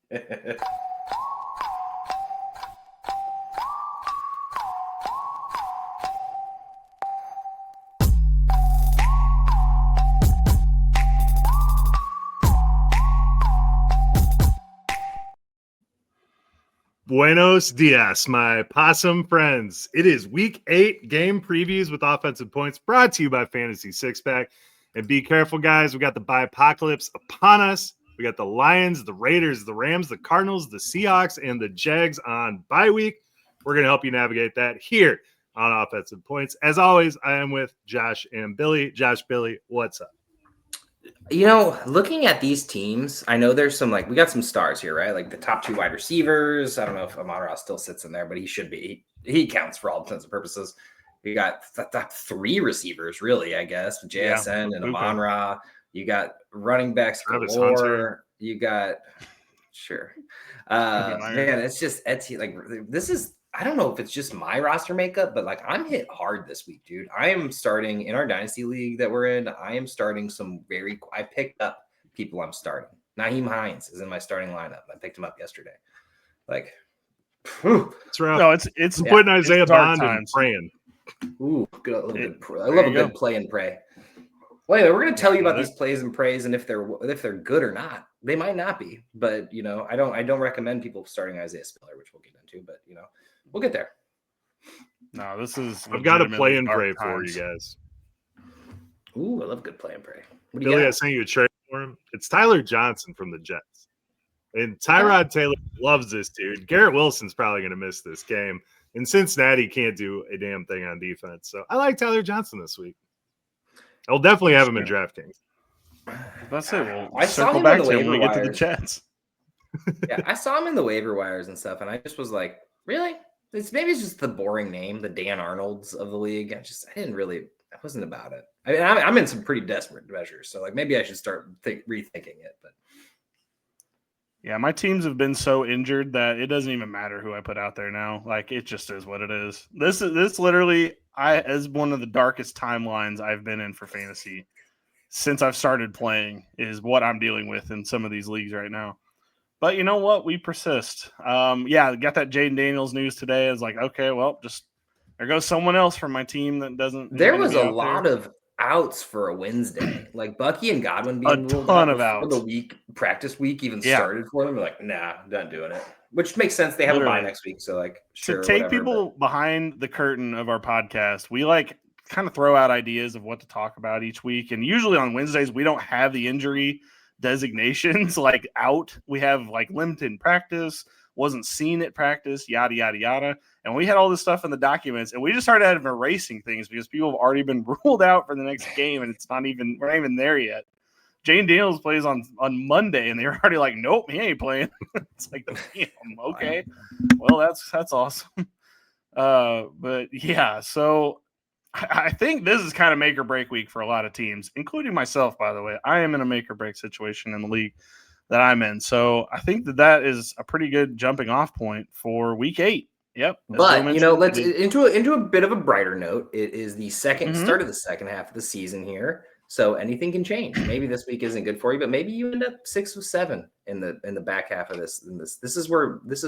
Buenos dias, my possum friends. It is week 8 game previews with offensive points brought to you by Fantasy Six Pack. And be careful, guys. We got the bye-apocalypse upon us. We got the Lions, the Raiders, the Rams, the Cardinals, the Seahawks, and the Jags on bye week. We're going to help you navigate that here on Offensive Points. As always, I am with Josh and Billy. Josh, Billy, what's up? Looking at these teams, I know there's some, we got some stars here, right? Like the top 2 wide receivers. I don't know if Amon-Ra still sits in there, but he should be. He counts for all intents and purposes. You got top 3 receivers, really, I guess, with JSN and Amon-Ra. You got running backs galore. You got, sure. Man, it's this is, I don't know if it's just my roster makeup, but I'm hit hard this week, dude. I am starting in our dynasty league that we're in. I am starting I picked up people I'm starting. Nyheim Hines is in my starting lineup. I picked him up yesterday. It's rough. No, it's putting Isaiah Bond and praying. Ooh, good. I love a good play and pray. Well, anyway, we're going to tell you about these plays and prays and if they're good or not. They might not be, but I don't recommend people starting Isaiah Spiller, which we'll get into, but we'll get there. No, this is. I've got to play and pray for you guys. Ooh, I love good play and pray. What do Billy, you got? I sent you a trade for him. It's Tyler Johnson from the Jets. And Tyrod Taylor loves this dude. Garrett Wilson's probably going to miss this game. And Cincinnati can't do a damn thing on defense. So I like Tyler Johnson this week. I'll definitely have him in DraftKings. That's it. We'll I saw circle him back on the to him when we waiver get to the wires. Jets. Yeah, I saw him in the waiver wires and stuff, and I just was like, really? Maybe it's just the boring name, the Dan Arnolds of the league. I wasn't about it. I mean, I'm in some pretty desperate measures, so maybe I should start rethinking it. But yeah, my teams have been so injured that it doesn't even matter who I put out there now. It just is what it is. This literally as one of the darkest timelines I've been in for fantasy since I've started playing is what I'm dealing with in some of these leagues right now. But you know what? We persist. Got that Jaden Daniels news today. I was like, okay, well, just there goes someone else from my team that doesn't. There was a lot of outs for a Wednesday. Bucky and Godwin being ruled out before the practice week even started for them. They're like, nah, not doing it. Which makes sense. They have a bye next week, so sure. To take people behind the curtain of our podcast, we kind of throw out ideas of what to talk about each week, and usually on Wednesdays we don't have the injury designations out. We have limited practice, wasn't seen at practice, yada yada yada, and we had all this stuff in the documents, and we just started erasing things because people have already been ruled out for the next game, and we're not even there yet. Jane Daniels plays on Monday, and they're already nope, he ain't playing. It's damn, okay, well that's awesome. But yeah, so I think this is kind of make or break week for a lot of teams, including myself, by the way. I am in a make or break situation in the league that I'm in. So I think that is a pretty good jumping off point for week 8. Yep. But, let's into a bit of a brighter note. It is the start of the second half of the season here. So anything can change. Maybe this week isn't good for you, but maybe you end up 6 or 7 in the back half of this. And this is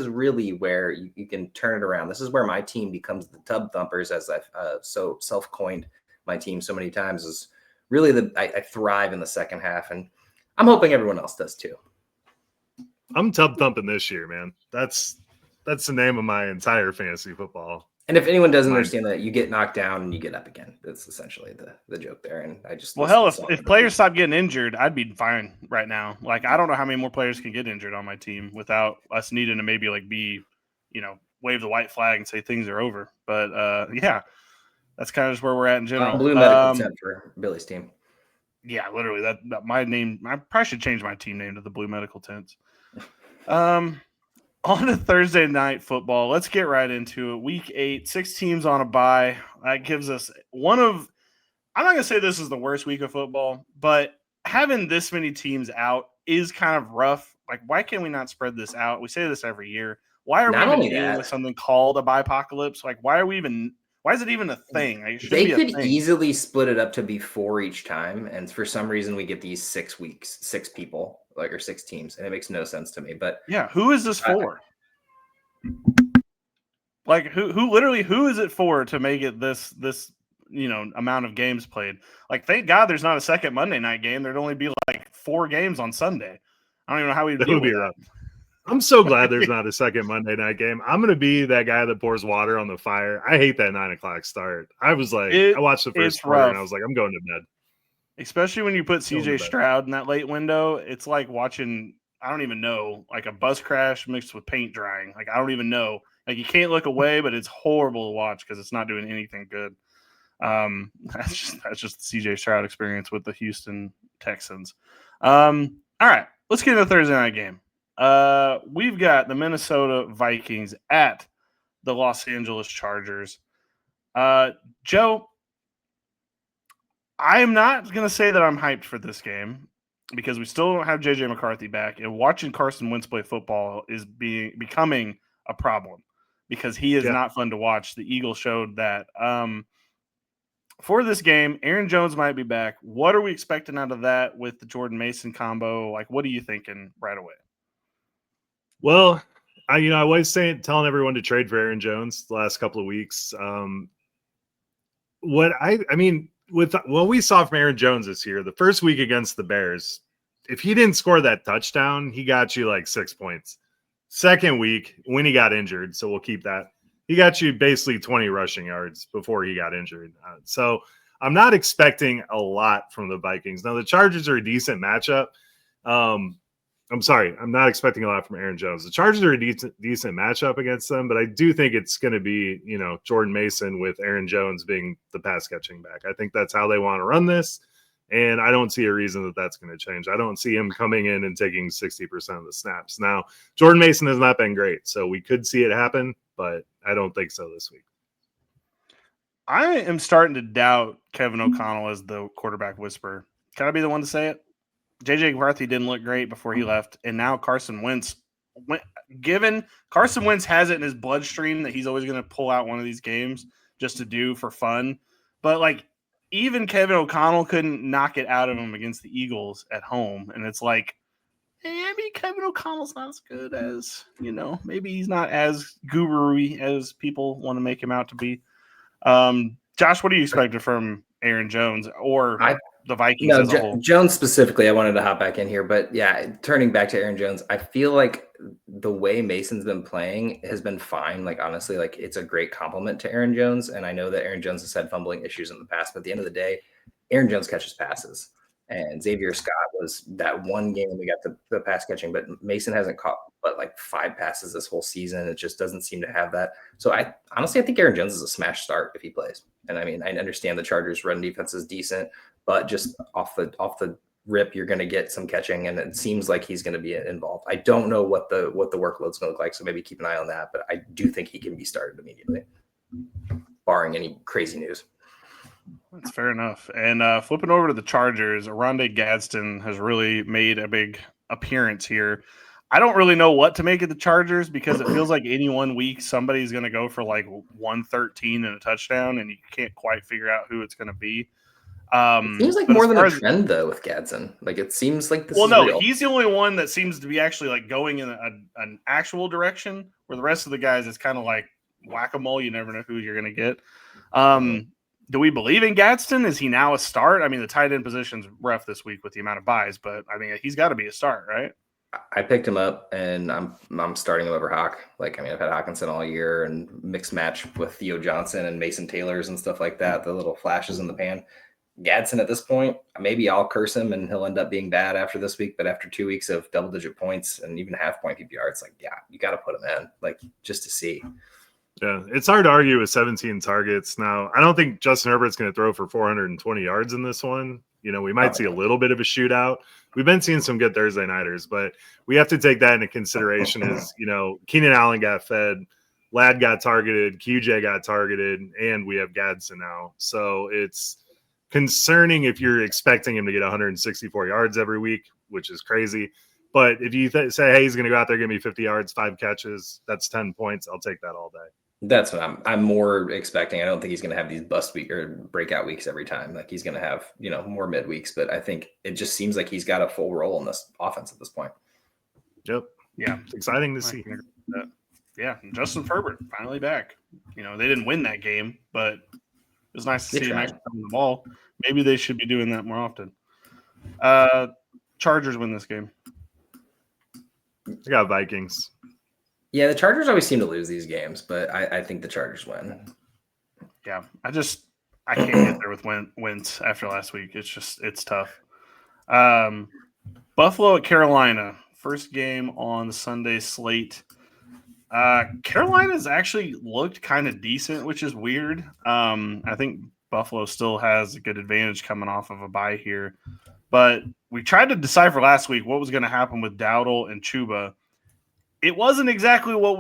really where you can turn it around. This is where my team becomes the Tub Thumpers, as I've so self-coined my team so many times. Is really I thrive in the second half, and I'm hoping everyone else does too. I'm Tub Thumping this year, man. That's the name of my entire fantasy football. And if anyone doesn't understand that, you get knocked down and you get up again. That's essentially the joke there. And I just if players stop getting injured, I'd be fine right now. I don't know how many more players can get injured on my team without us needing to maybe be, wave the white flag and say things are over. But that's kind of just where we're at in general. Blue medical tent for Billy's team. Yeah, literally that my name. I probably should change my team name to the Blue Medical Tents. On to Thursday night football. Let's get right into it. Week 8, 6 teams on a bye. That gives us I'm not going to say this is the worst week of football, but having this many teams out is kind of rough. Why can we not spread this out? We say this every year. Why are we even dealing with something called a bye-apocalypse? Why is it even a thing? They could easily split it up to be 4 each time, and for some reason we get these 6 weeks, 6 people. like, or 6 teams, and it makes no sense to me. But yeah, who is this for? Like, who is it for to make it this amount of games played? Like, thank God there's not a second Monday night game. There'd only be like 4 games on Sunday. I don't even know how we'd deal with that. I'm so glad there's not a second Monday night game. I'm going to be that guy that pours water on the fire. I hate that 9:00 start. I was like, I watched the first quarter and I was like, I'm going to bed. Especially when you put CJ Stroud in that late window. It's like watching, I don't even know, like a bus crash mixed with paint drying. Like, I don't even know. Like, you can't look away, but it's horrible to watch because it's not doing anything good. That's just the CJ Stroud experience with the Houston Texans. All right, let's get into the Thursday night game. We've got the Minnesota Vikings at the Los Angeles Chargers. Joe, I am not going to say that I'm hyped for this game because we still don't have JJ McCarthy back, and watching Carson Wentz play football is becoming a problem because he is not fun to watch. The Eagles showed that. For this game, Aaron Jones might be back. What are we expecting out of that with the Jordan Mason combo? Like, what are you thinking right away? Well, I was telling everyone to trade for Aaron Jones the last couple of weeks. With what we saw from Aaron Jones this year, the first week against the Bears, if he didn't score that touchdown, he got you like 6 points. Second week, when he got injured, so we'll keep that, he got you basically 20 rushing yards before he got injured. So I'm not expecting a lot from the Vikings. Now, the Chargers are a decent matchup. I'm sorry, I'm not expecting a lot from Aaron Jones. The Chargers are a decent matchup against them, but I do think it's going to be, Jordan Mason with Aaron Jones being the pass catching back. I think that's how they want to run this, and I don't see a reason that that's going to change. I don't see him coming in and taking 60% of the snaps. Now, Jordan Mason has not been great, so we could see it happen, but I don't think so this week. I am starting to doubt Kevin O'Connell as the quarterback whisperer. Can I be the one to say it? JJ McCarthy didn't look great before he left, and now Carson Wentz. Given Carson Wentz has it in his bloodstream that he's always going to pull out one of these games just to do for fun, but like even Kevin O'Connell couldn't knock it out of him against the Eagles at home, and it's like, maybe Kevin O'Connell's not as good as maybe he's not as guru-y as people want to make him out to be. Josh, what do you expect from Aaron Jones or the Vikings as a whole? Jones specifically, I wanted to hop back in here, but yeah, turning back to Aaron Jones, I feel like the way Mason's been playing has been fine. Like, honestly, like it's a great compliment to Aaron Jones. And I know that Aaron Jones has had fumbling issues in the past, but at the end of the day, Aaron Jones catches passes. And Xavier Scott was that one game we got the pass catching, but Mason hasn't caught but like 5 passes this whole season. It just doesn't seem to have that. So I think Aaron Jones is a smash start if he plays. And I mean, I understand the Chargers' run defense is decent, but just off the rip, you're going to get some catching, and it seems like he's going to be involved. I don't know what the workload's going to look like, so maybe keep an eye on that. But I do think he can be started immediately, barring any crazy news. That's fair enough. And flipping over to the Chargers, Oronde Gadsden has really made a big appearance here. I don't really know what to make of the Chargers because it feels like any one week somebody's going to go for like 113 and a touchdown, and you can't quite figure out who it's going to be. It seems like more than a trend though with Gadsden. Like it seems like this. Well, no, real. He's the only one that seems to be actually like going in an actual direction. Where the rest of the guys, it's kind of like whack-a-mole. You never know who you're going to get. Do we believe in Gadsden? Is he now a start? I mean, the tight end position's rough this week with the amount of buys, but I mean, he's got to be a start, right? I picked him up, and I'm starting him over Hawk. Like, I mean, I've had Hawkinson all year, and mixed match with Theo Johnson and Mason Taylor's and stuff like that. The little flashes in the pan. Gadsden at this point, maybe I'll curse him, and he'll end up being bad after this week. But after 2 weeks of double-digit points and even half-point PPR, it's like, yeah, you got to put him in, like, just to see. Yeah, it's hard to argue with 17 targets. Now, I don't think Justin Herbert's going to throw for 420 yards in this one. We might see a little bit of a shootout. We've been seeing some good Thursday nighters, but we have to take that into consideration as, Keenan Allen got fed, Ladd got targeted, QJ got targeted, and we have Gadsden now. So it's concerning if you're expecting him to get 164 yards every week, which is crazy. But if you say, hey, he's going to go out there, give me 50 yards, 5 catches, that's 10 points. I'll take that all day. That's what I'm more expecting. I don't think he's going to have these bust week or breakout weeks every time. Like he's going to have, more mid weeks, but I think it just seems like he's got a full role in this offense at this point. Yep. Yeah. It's exciting to see. Yeah. Justin Herbert finally back. They didn't win that game, but it was nice to see him actually on the ball. Maybe they should be doing that more often. Chargers win this game. I got Vikings. Yeah, the Chargers always seem to lose these games, but I think the Chargers win. Yeah, I can't get there with Wentz after last week. It's tough. Buffalo at Carolina, first game on the Sunday slate. Carolina's actually looked kind of decent, which is weird. I think Buffalo still has a good advantage coming off of a bye here. But we tried to decipher last week what was going to happen with Dowdle and Chuba. It wasn't exactly what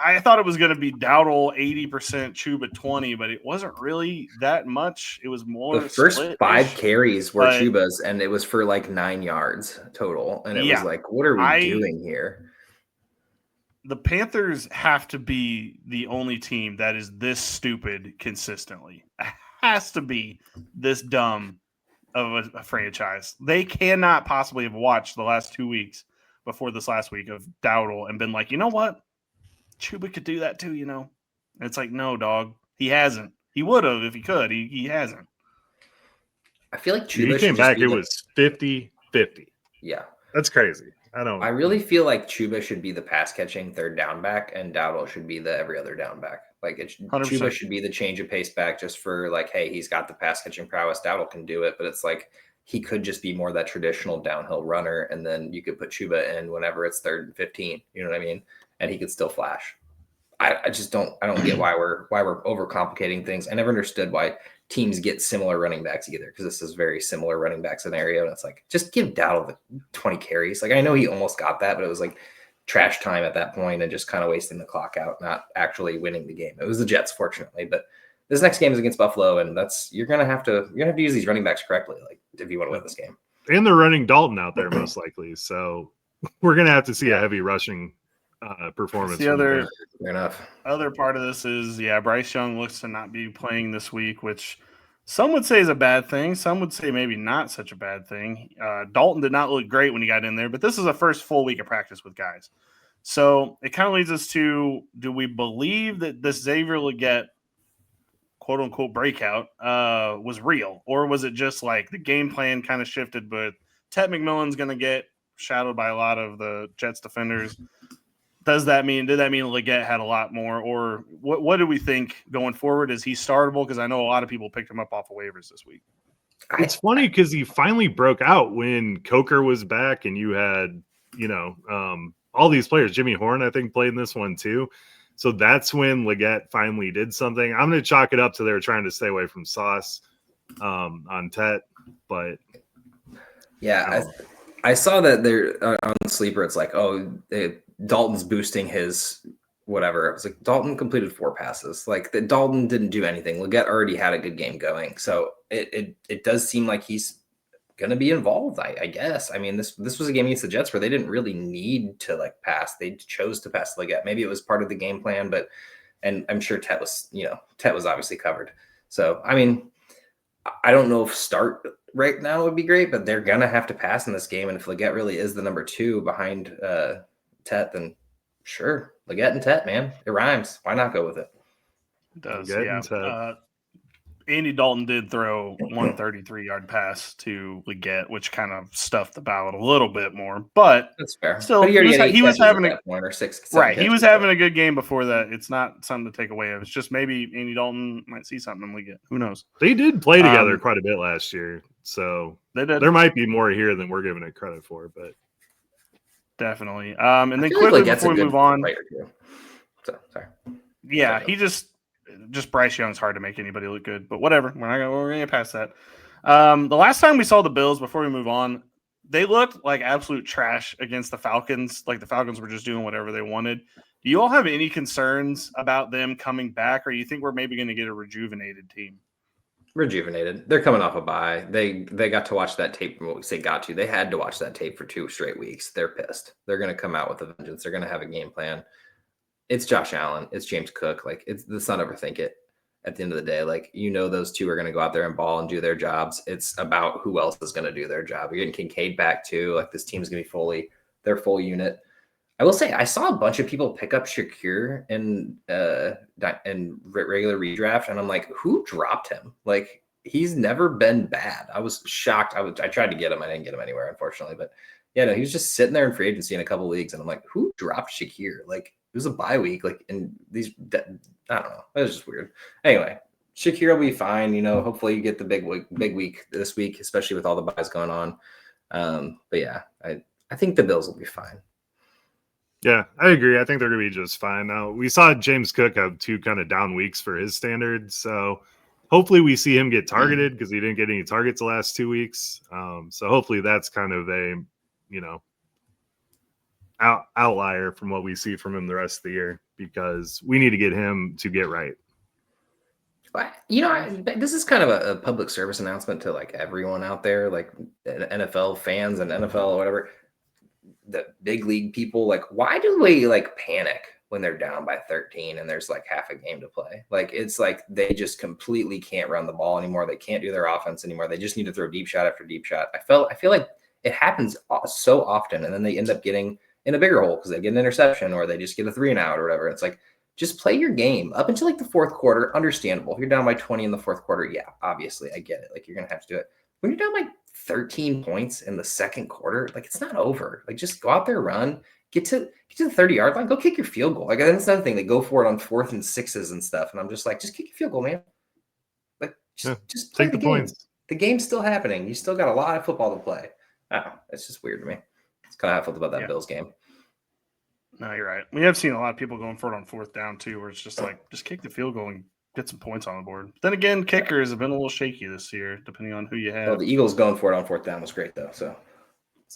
I thought it was going to be Dowdle 80%, Chuba 20, but it wasn't really that much. It was more the first 5 carries were Chuba's, and it was for like 9 yards total. And it was like, what are we doing here? The Panthers have to be the only team that is this stupid consistently. It has to be this dumb of a franchise. They cannot possibly have watched the last 2 weeks before this last week of Dowdle and been like, you know what? Chuba could do that too, And it's like, no, dog. He hasn't. He would have if he could. He hasn't. I feel like Chuba he came back, it was 50-50. Yeah. That's crazy. I really feel like Chuba should be the pass catching third down back and Dowdle should be the every other down back. Like Chuba should be the change of pace back just for like, hey, he's got the pass catching prowess. Dowdle can do it, but it's like he could just be more that traditional downhill runner, and then you could put Chuba in whenever it's 3rd and 15. You know what I mean? And he could still flash. I just don't get why we're overcomplicating things. I never understood why teams get similar running backs either, because this is very similar running back scenario. And it's like, just give Dowdle the 20 carries. Like I know he almost got that, but it was like trash time at that point and just kind of wasting the clock out, not actually winning the game. It was the Jets, fortunately, but this next game is against Buffalo, and you're gonna have to use these running backs correctly, like if you want to win this game. And they're running Dalton out there most likely, so we're gonna have to see a heavy rushing performance. The other part of this is, Bryce Young looks to not be playing this week, which some would say is a bad thing. Some would say maybe not such a bad thing. Dalton did not look great when he got in there, but this is a first full week of practice with guys. So it kind of leads us to, do we believe that this Xavier Legette quote unquote breakout was real, or was it just like the game plan kind of shifted, but Ted McMillan's going to get shadowed by a lot of the Jets defenders? Did that mean Legette had a lot more, or what do we think going forward? Is he startable? Because I know a lot of people picked him up off of waivers this week. It's funny because he finally broke out when Coker was back, and you had, all these players. Jimmy Horn, I think, played in this one too. So that's when Legette finally did something. I'm going to chalk it up to they're trying to stay away from Sauce on Tet, but I saw that they're on Sleeper. It's like, Dalton's boosting his whatever. It was like Dalton completed 4 passes. Like Dalton didn't do anything. Legette already had a good game going, so it does seem like he's going to be involved. I guess. I mean, this was a game against the Jets where they didn't really need to like pass. They chose to pass Legette. Maybe it was part of the game plan, and I'm sure Tet was obviously covered. So I mean, I don't know if start right now would be great, but they're gonna have to pass in this game. And if Legette really is the number 2 behind Tet, then sure, Legette and Tet, man, it rhymes. Why not go with it? It does, yeah. Andy Dalton did throw 133-yard pass to Legette, which kind of stuffed the ballot a little bit more, but that's fair. Still, but he was having a point or 6. Right, he was having a good game before that. It's not something to take away of. It's just maybe Andy Dalton might see something in Legette. Who knows? They did play together quite a bit last year, so there might be more here than we're giving it credit for, but definitely. And then quickly before we move on, so sorry. Yeah, he just Bryce Young's hard to make anybody look good, but whatever. We're gonna pass that. The last time we saw the Bills, before we move on, they looked like absolute trash against the Falcons. Like the Falcons were just doing whatever they wanted. Do you all have any concerns about them coming back, or you think we're maybe going to get a rejuvenated team? Rejuvenated. They're coming off a bye. They got to watch that tape. Well, we say got to. They had to watch that tape for 2 straight weeks. They're pissed. They're going to come out with a vengeance. They're going to have a game plan. It's Josh Allen. It's James Cook. Like, let's not overthink it. At the end of the day, like, those two are going to go out there and ball and do their jobs. It's about who else is going to do their job. You're getting Kincaid back too. Like, this team's going to be their full unit. I will say I saw a bunch of people pick up Shakir in regular redraft, and I'm like, who dropped him? Like, he's never been bad. I was shocked. I tried to get him. I didn't get him anywhere, unfortunately. But yeah, no, he was just sitting there in free agency in a couple leagues, and I'm like, who dropped Shakir? Like, it was a bye week. Like, and these, I don't know. It was just weird. Anyway, Shakir will be fine. Hopefully you get the big week this week, especially with all the buys going on. But yeah, I think the Bills will be fine. Yeah, I agree. I think they're going to be just fine. Now, we saw James Cook have 2 kind of down weeks for his standards. So hopefully we see him get targeted because he didn't get any targets the last 2 weeks. So hopefully that's kind of a, outlier from what we see from him the rest of the year, because we need to get him to get right. This is kind of a public service announcement to like everyone out there, like NFL fans and NFL or whatever, the big league people. Like, why do we like panic when they're down by 13 and there's like half a game to play? Like, it's like they just completely can't run the ball anymore. They can't do their offense anymore. They just need to throw deep shot after deep shot. I feel like it happens so often, and then they end up getting in a bigger hole because they get an interception or they just get a 3-and-out or whatever. It's like, just play your game up until like the fourth quarter. Understandable. If you're down by 20 in the fourth quarter, yeah, obviously I get it. Like, you're going to have to do it. When you're down by 13 points in the second quarter, like, it's not over. Like, just go out there, run, get to the 30-yard line, go kick your field goal. Like, that's another thing. They go for it on 4th and 6s and stuff. And I'm just like, just kick your field goal, man. Like, just play the game. Points. The game's still happening. You still got a lot of football to play. I don't know. It's just weird to me. It's kind of how I felt about that Bills game. No, you're right. We have seen a lot of people going for it on 4th down too, where it's just like, just kick the field goal and get some points on the board. But then again, kickers have been a little shaky this year, depending on who you have. Well, the Eagles going for it on 4th down was great, though. So,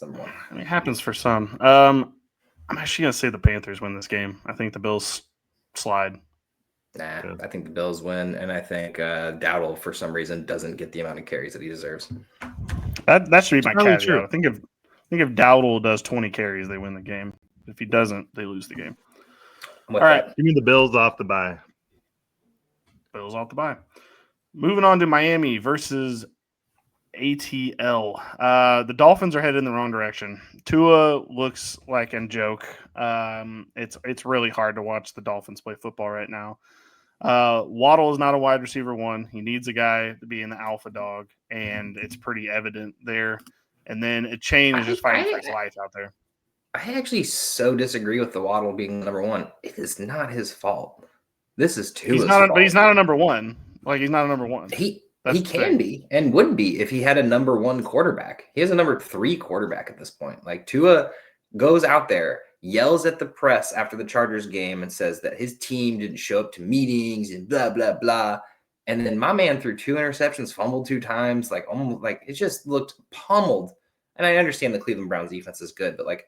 #1. I mean, it happens for some. I'm actually going to say the Panthers win this game. I think the Bills slide. Nah, I think the Bills win, and I think Dowdle, for some reason, doesn't get the amount of carries that he deserves. That should be my caveat. True. I think if Dowdle does 20 carries, they win the game. If he doesn't, they lose the game. All right. Give me the Bills off the bye. Bills off the bye. Moving on to Miami versus ATL. The Dolphins are headed in the wrong direction. Tua looks like a joke. It's really hard to watch the Dolphins play football right now. Waddle is not a wide receiver 1. He needs a guy to be in the alpha dog, and it's pretty evident there. And then a chain is just fighting for his life out there. I actually so disagree with the Waddle being number 1. It is not his fault. This is Tua's fault. But he's not a number 1. Like, he's not a number 1. He can be and would be if he had a number 1 quarterback. He has a number 3 quarterback at this point. Like, Tua goes out there, yells at the press after the Chargers game and says that his team didn't show up to meetings and blah, blah, blah. And then my man threw 2 interceptions, fumbled 2 times, like, almost like it just looked pummeled. And I understand the Cleveland Browns defense is good, but like,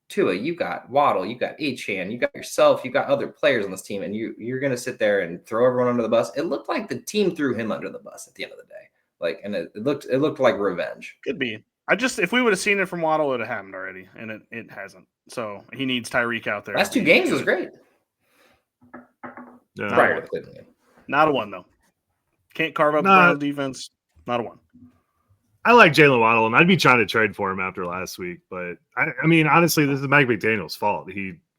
Tua, you got Waddle, you got Achane, you got yourself, you got other players on this team, and you're going to sit there and throw everyone under the bus. It looked like the team threw him under the bus at the end of the day. Like, and it looked like revenge. Could be. If we would have seen it from Waddle, it would have happened already, and it hasn't. So he needs Tyreek out there. Last 2 games was great. Yeah. Prior to the Cleveland game. Not a 1 though. Can't carve up the Browns defense. Not a 1. I like Jalen Waddle, and I'd be trying to trade for him after last week. But, I mean, honestly, this is Mike McDaniel's fault.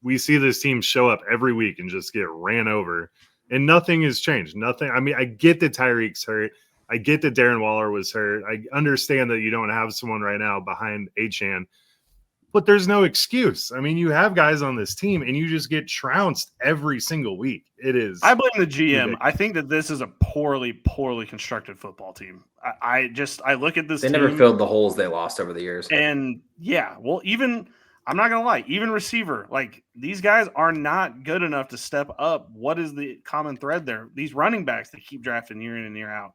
We see this team show up every week and just get ran over, and nothing has changed. Nothing. I mean, I get that Tyreek's hurt. I get that Darren Waller was hurt. I understand that you don't have someone right now behind Achane. But there's no excuse. I mean, you have guys on this team, and you just get trounced every single week. It is. I blame the GM. Ridiculous. I think that this is a poorly constructed football team. I look at this. They never filled the holes they lost over the years. And yeah, well, even I'm not gonna lie, even receiver, like these guys are not good enough to step up. What is the common thread there? These running backs they keep drafting year in and year out.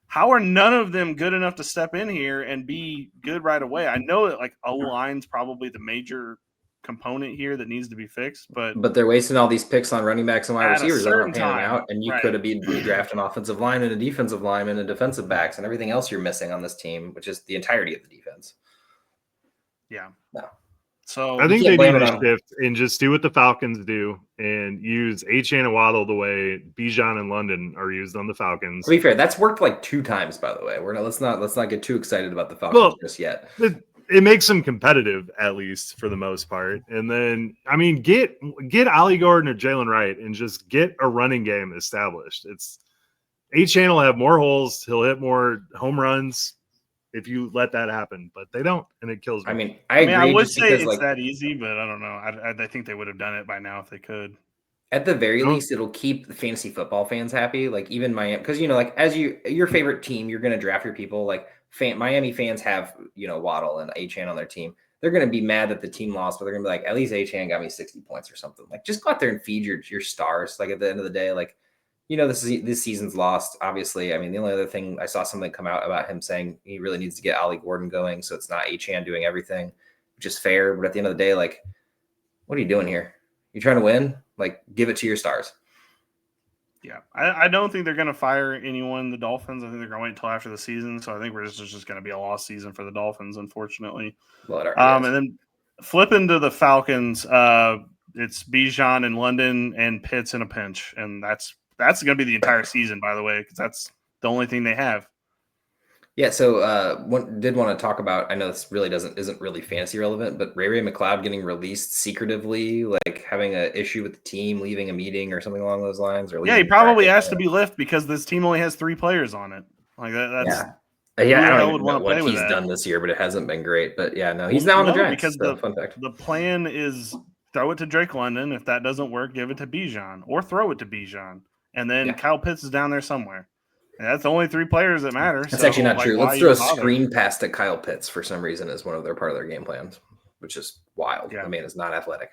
How are none of them good enough to step in here and be good right away? I know that like O-line's probably the major component here that needs to be fixed, but they're wasting all these picks on running backs and wide receivers that aren't panning out, and you right. could have been drafting an offensive lineman, a defensive lineman, and defensive backs, and everything else you're missing on this team, which is the entirety of the defense. Yeah. No. So I think can't they need blame it to on- shift and just do what the Falcons do and use Achane and Waddle the way Bijan and London are used on the Falcons. To be fair, that's worked like 2 times, by the way. Let's not get too excited about the Falcons Well, just yet. It makes them competitive, at least for the most part. And then, I mean, get Ollie Gordon or Jalen Wright and just get a running game established. Achane will have more holes. He'll hit more home runs if you let that happen, but they don't, and it kills me. I mean, I agree. I would just say because, it's like, that easy, but I don't know. I think they would have done it by now if they could. at the very least, it'll keep the fantasy football fans happy. Like even Miami, because like as your favorite team, you're going to draft your people. Like Miami fans have Waddle and Achane on their team. They're going to be mad that the team lost, but they're going to be like, at least Achane got me 60 points or something. Like just go out there and feed your stars. Like at the end of the day, like this season's lost. Obviously, I mean the only other thing I saw something come out about him saying he really needs to get Ollie Gordon going, so it's not Achane doing everything, which is fair. But at the end of the day, like, what are you doing here? You trying to win? Like, give it to your stars. Yeah, I don't think they're going to fire anyone. The Dolphins, I think they're going to wait until after the season. So I think this is just going to be a lost season for the Dolphins, unfortunately. Well, and then flipping to the Falcons, it's Bijan and London and Pitts in a pinch, and that's going to be the entire season, by the way, because that's the only thing they have. Yeah, so did want to talk about, I know this really isn't really fantasy relevant, but Ray McLeod getting released secretively, like having an issue with the team, leaving a meeting or something along those lines. Or yeah, he probably asked to be left because this team only has 3 players on it. Like that's I don't even would know want to what play with he's that. done this year, but it hasn't been great. But yeah, no, he's now on the Giants. Because so, fun fact. The plan is throw it to Drake London. If that doesn't work, give it to Bijan or throw it to Bijan. And then Kyle Pitts is down there somewhere. And that's the only 3 players that matter. That's actually not true. Let's throw a screen pass to Kyle Pitts for some reason as part of their game plans, which is wild. Yeah. The man is not athletic.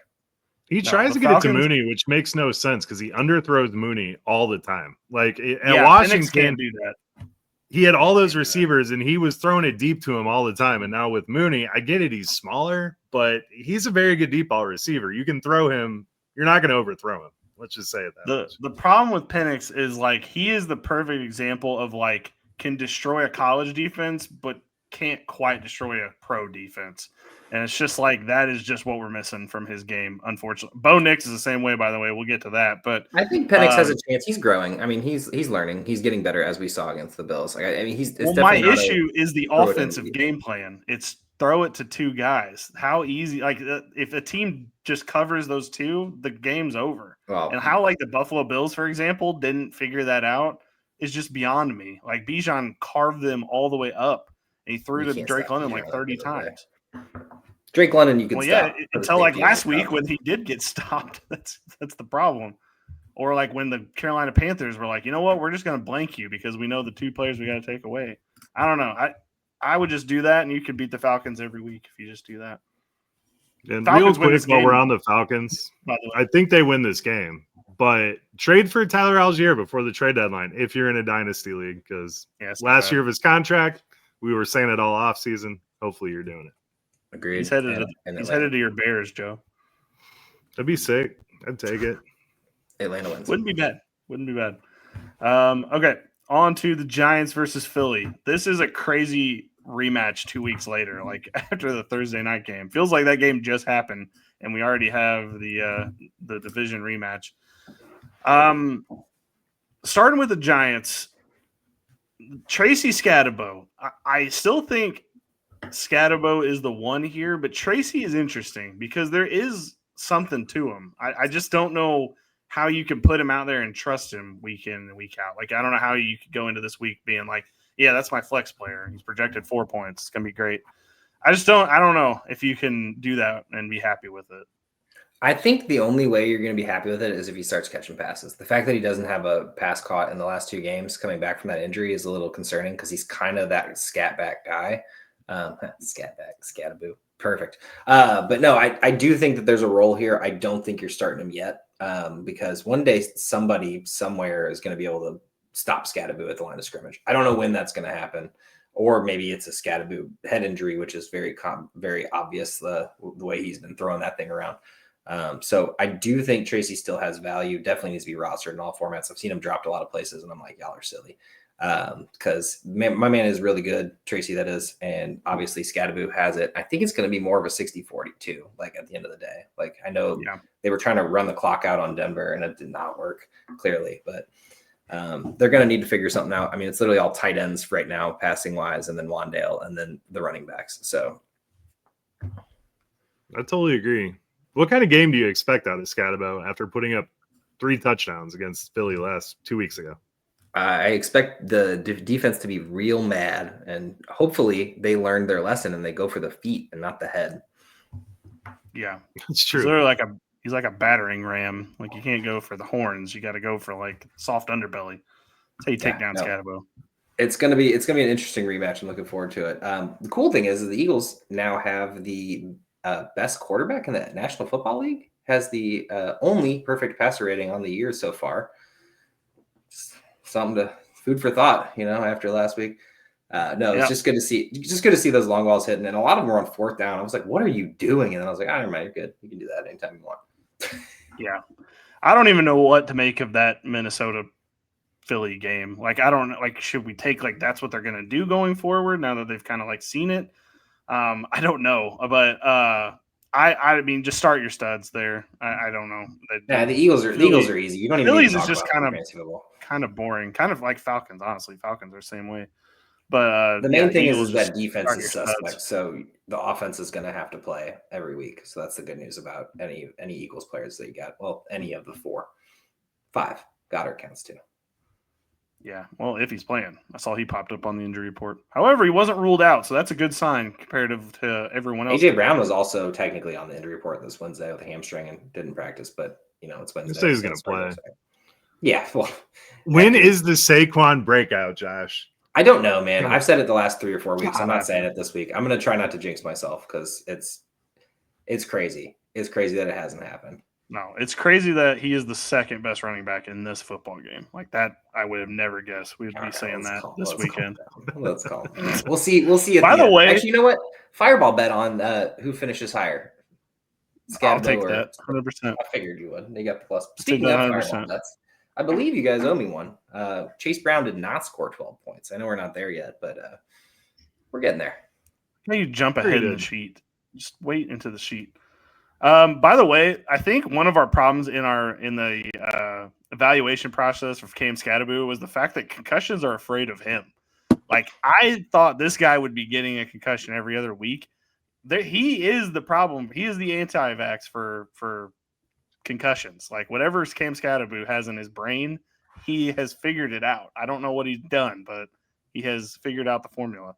He tries to get it to Mooney, which makes no sense because he underthrows Mooney all the time. Like at Washington, can't do that. He had all those receivers and he was throwing it deep to him all the time. And now with Mooney, I get it. He's smaller, but he's a very good deep ball receiver. You can throw him. You're not going to overthrow him. Let's just say it that much. The problem with Penix is like he is the perfect example of like can destroy a college defense, but can't quite destroy a pro defense. And it's just like that is just what we're missing from his game, unfortunately. Bo Nix is the same way, by the way. We'll get to that. But I think Penix has a chance. He's growing. I mean, he's learning. He's getting better as we saw against the Bills. Like, I mean, he's my issue is the offensive game plan. It's throw it to 2 guys. How easy? Like if a team just covers those 2, the game's over. Wow. And how like the Buffalo Bills, for example, didn't figure that out is just beyond me. Like Bijan carved them all the way up. And he threw to Drake London like 30 times. Drake London, you can stop. Yeah, until like last week when he did get stopped. That's the problem. Or like when the Carolina Panthers were like, you know what, we're just going to blank you because we know the 2 players we got to take away. I don't know. I would just do that, and you could beat the Falcons every week if you just do that. And Falcons real quick, while we're on the Falcons, I think they win this game. But trade for Tyler Algier before the trade deadline if you're in a dynasty league because last year of his contract, we were saying it all off season. Hopefully you're doing it. Agreed. He's headed to your Bears, Joe. That'd be sick. I'd take it. Atlanta wins. Wouldn't be bad. Okay, on to the Giants versus Philly. This is a crazy rematch 2 weeks later, like after the Thursday night game. Feels like that game just happened, and we already have the division rematch. Starting with the Giants, Tracy Scatterbo. I still think Scatterbo is the one here, but Tracy is interesting because there is something to him. I just don't know how you can put him out there and trust him week in and week out. Like, I don't know how you could go into this week being like, yeah, that's my flex player. He's projected 4 points. It's going to be great. I don't know if you can do that and be happy with it. I think the only way you're going to be happy with it is if he starts catching passes. The fact that he doesn't have a pass caught in the last 2 games coming back from that injury is a little concerning because he's kind of that scat back guy. Scataboo. Perfect. But no, I do think that there's a role here. I don't think you're starting him yet because one day somebody somewhere is going to be able to stop Scataboo at the line of scrimmage. I don't know when that's going to happen. Or maybe it's a Scataboo head injury, which is very obvious the way he's been throwing that thing around. So I do think Tracy still has value. Definitely needs to be rostered in all formats. I've seen him dropped a lot of places, and I'm like, y'all are silly. because my man is really good, Tracy, that is, and obviously Scadaboo has it. I think it's going to be more of a 60-40 too, like at the end of the day. Like I know they were trying to run the clock out on Denver, and it did not work, clearly, but they're going to need to figure something out. I mean, it's literally all tight ends right now, passing-wise, and then Wandale, and then the running backs, so. I totally agree. What kind of game do you expect out of Scadabo after putting up 3 touchdowns against Philly 2 weeks ago? I expect the defense to be real mad, and hopefully they learned their lesson and they go for the feet and not the head. Yeah, it's true. He's like a battering ram. Like you can't go for the horns. You got to go for like soft underbelly. That's how you take down Scadabo. It's gonna be an interesting rematch. I'm looking forward to it. The cool thing is the Eagles now have the best quarterback in the National Football League. Has the only perfect passer rating on the year so far. Something to food for thought, after last week. It's just good to see. Just good to see those long balls hitting, and a lot of them were on 4th down. I was like, "What are you doing?" And then I was like, "Never mind, you're good. You can do that anytime you want." Yeah, I don't even know what to make of that Minnesota Philly game. Like, I don't like. Should we take like that's what they're going to do going forward now that they've kind of like seen it? I don't know, but I mean, just start your studs there. I don't know. The Eagles are easy. You don't even. Phillies is just kind of boring, kind of like Falcons. Honestly, Falcons are the same way. But the main thing is that defense is suspect, so the offense is going to have to play every week. So that's the good news about any Eagles players that you got. Well, any of the 5. Goddard counts too. Yeah, well, if he's playing, I saw he popped up on the injury report. However, he wasn't ruled out, so that's a good sign comparative to everyone else. AJ Brown was also technically on the injury report this Wednesday with a hamstring and didn't practice, but it's Wednesday. So he's going to play. Yeah. Well, when is the Saquon breakout, Josh? I don't know, man. I've said it the last 3 or 4 weeks. I'm not saying it this week. I'm going to try not to jinx myself because it's crazy. It's crazy that it hasn't happened. No, it's crazy that he is the 2nd best running back in this football game. Like that, I would have never guessed we'd be saying that this weekend. Let's call. We'll see. By the way, actually, you know what? Fireball bet on who finishes higher. I'll take that 100%. I figured you would. They got the plus. Speaking of fireball bets, I believe you guys owe me one. Chase Brown did not score 12 points. I know we're not there yet, but we're getting there. How you jump ahead in the sheet? Just wait into the sheet. By the way, I think one of our problems in the evaluation process for Cam Scadaboo was the fact that concussions are afraid of him. Like I thought this guy would be getting a concussion every other week. He is the problem. He is the anti-vax for concussions. Like whatever Cam Scadaboo has in his brain, he has figured it out. I don't know what he's done, but he has figured out the formula.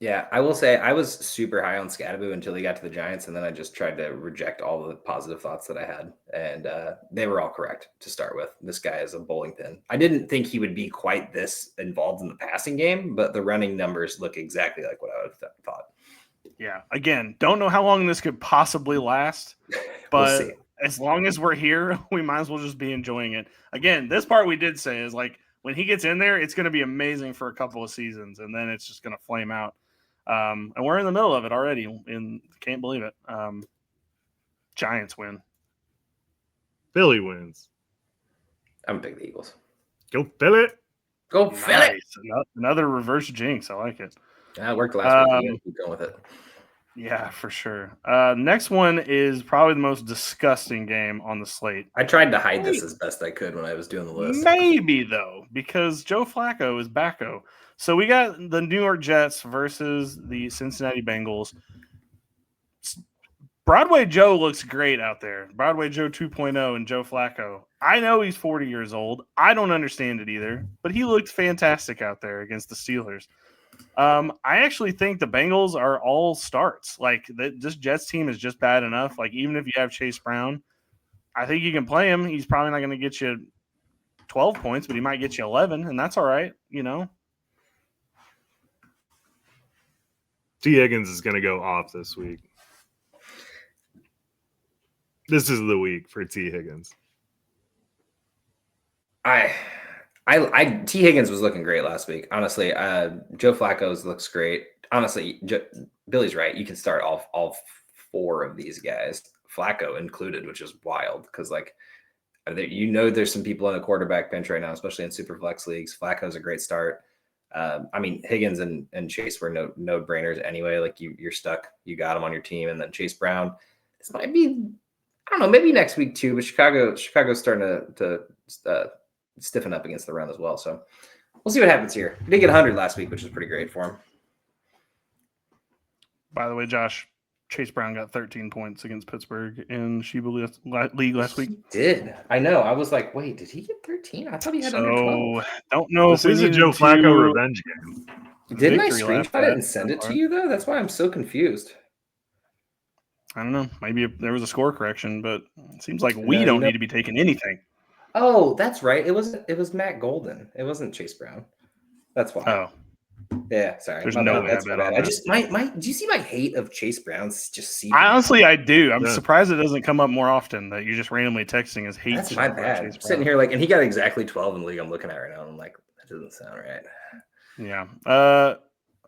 Yeah, I will say I was super high on Scadaboo until he got to the Giants, and then I just tried to reject all the positive thoughts that I had, and they were all correct to start with. This guy is a bowling pin. I didn't think he would be quite this involved in the passing game, but the running numbers look exactly like what I would have thought. Yeah, again, don't know how long this could possibly last, but we'll as long as we're here, we might as well just be enjoying it. Again, this part we did say is like when he gets in there, it's going to be amazing for a couple of seasons, and then it's just going to flame out. And we're in the middle of it already, and can't believe it. Giants win. Philly wins. I'm big the Eagles. Go Philly. Go Philly. Another reverse jinx. I like it. Yeah, it worked last week. Keep going with it. Yeah, for sure. Next one is probably the most disgusting game on the slate. I tried to hide this as best I could when I was doing the list. Maybe, though, because Joe Flacco is backo. So we got the New York Jets versus the Cincinnati Bengals. Broadway Joe looks great out there. Broadway Joe 2.0 and Joe Flacco. I know he's 40 years old. I don't understand it either, but he looked fantastic out there against the Steelers. I actually think the Bengals are all starts. Like this Jets team is just bad enough. Like even if you have Chase Brown, I think you can play him. He's probably not going to get you 12 points, but he might get you 11, and that's all right, T. Higgins is going to go off this week. This is the week for T. Higgins. T. Higgins was looking great last week. Honestly, Joe Flacco's looks great. Honestly, Billy's right. You can start all 4 of these guys, Flacco included, which is wild because There's some people in a quarterback bench right now, especially in super flex leagues. Flacco's a great start. Higgins and Chase were no brainers anyway. Like you're stuck. You got him on your team, and then Chase Brown. This might be, I don't know, maybe next week too. But Chicago's starting to stiffen up against the run as well. So we'll see what happens here. He did get 100 last week, which is pretty great for him. By the way, Josh, Chase Brown got 13 points against Pittsburgh in Sheba League last week. He did. I know. I was like, wait, did he get 13? I thought he had under 12. Don't know this is a Joe Flacco revenge game. Didn't I screenshot it and send it to you, though? That's why I'm so confused. I don't know. Maybe there was a score correction, but it seems like we don't need to be taking anything. Oh, that's right. It was Matt Golden. It wasn't Chase Brown. That's why. Oh. Yeah, sorry. There's no way that's I bet bad. on I that. just do you see my hate of Chase Brown's just see? Honestly, I do. I'm surprised it doesn't come up more often that you're just randomly texting as hate. That's my bad. I'm sitting here and he got exactly 12 in the league I'm looking at right now. And I'm like, that doesn't sound right. Yeah.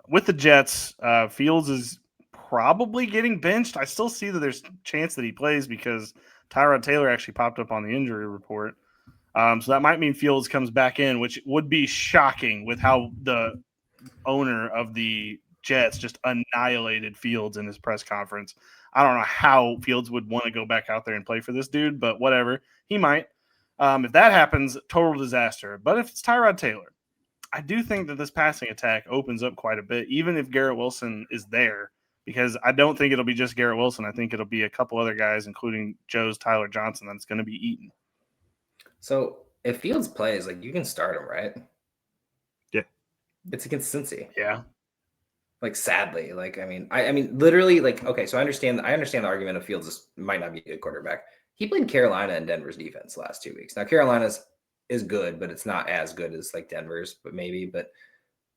With the Jets, Fields is probably getting benched. I still see that there's a chance that he plays because Tyrod Taylor actually popped up on the injury report. So that might mean Fields comes back in, which would be shocking with how the owner of the Jets just annihilated Fields in his press conference. I don't know how Fields would want to go back out there and play for this dude, but whatever. He might. If that happens, total disaster. But if it's Tyrod Taylor, I do think that this passing attack opens up quite a bit, even if Garrett Wilson is there, because I don't think it'll be just Garrett Wilson. I think it'll be a couple other guys, including Joe's Tyler Johnson, that's going to be eaten. So if Fields plays, like you can start him, right? Yeah. It's a consistency. Yeah. Like sadly, like I mean, literally, like okay. So I understand the argument of Fields might not be a good quarterback. He played Carolina and Denver's defense the last 2 weeks. Now Carolina's is good, but it's not as good as like Denver's, but maybe. But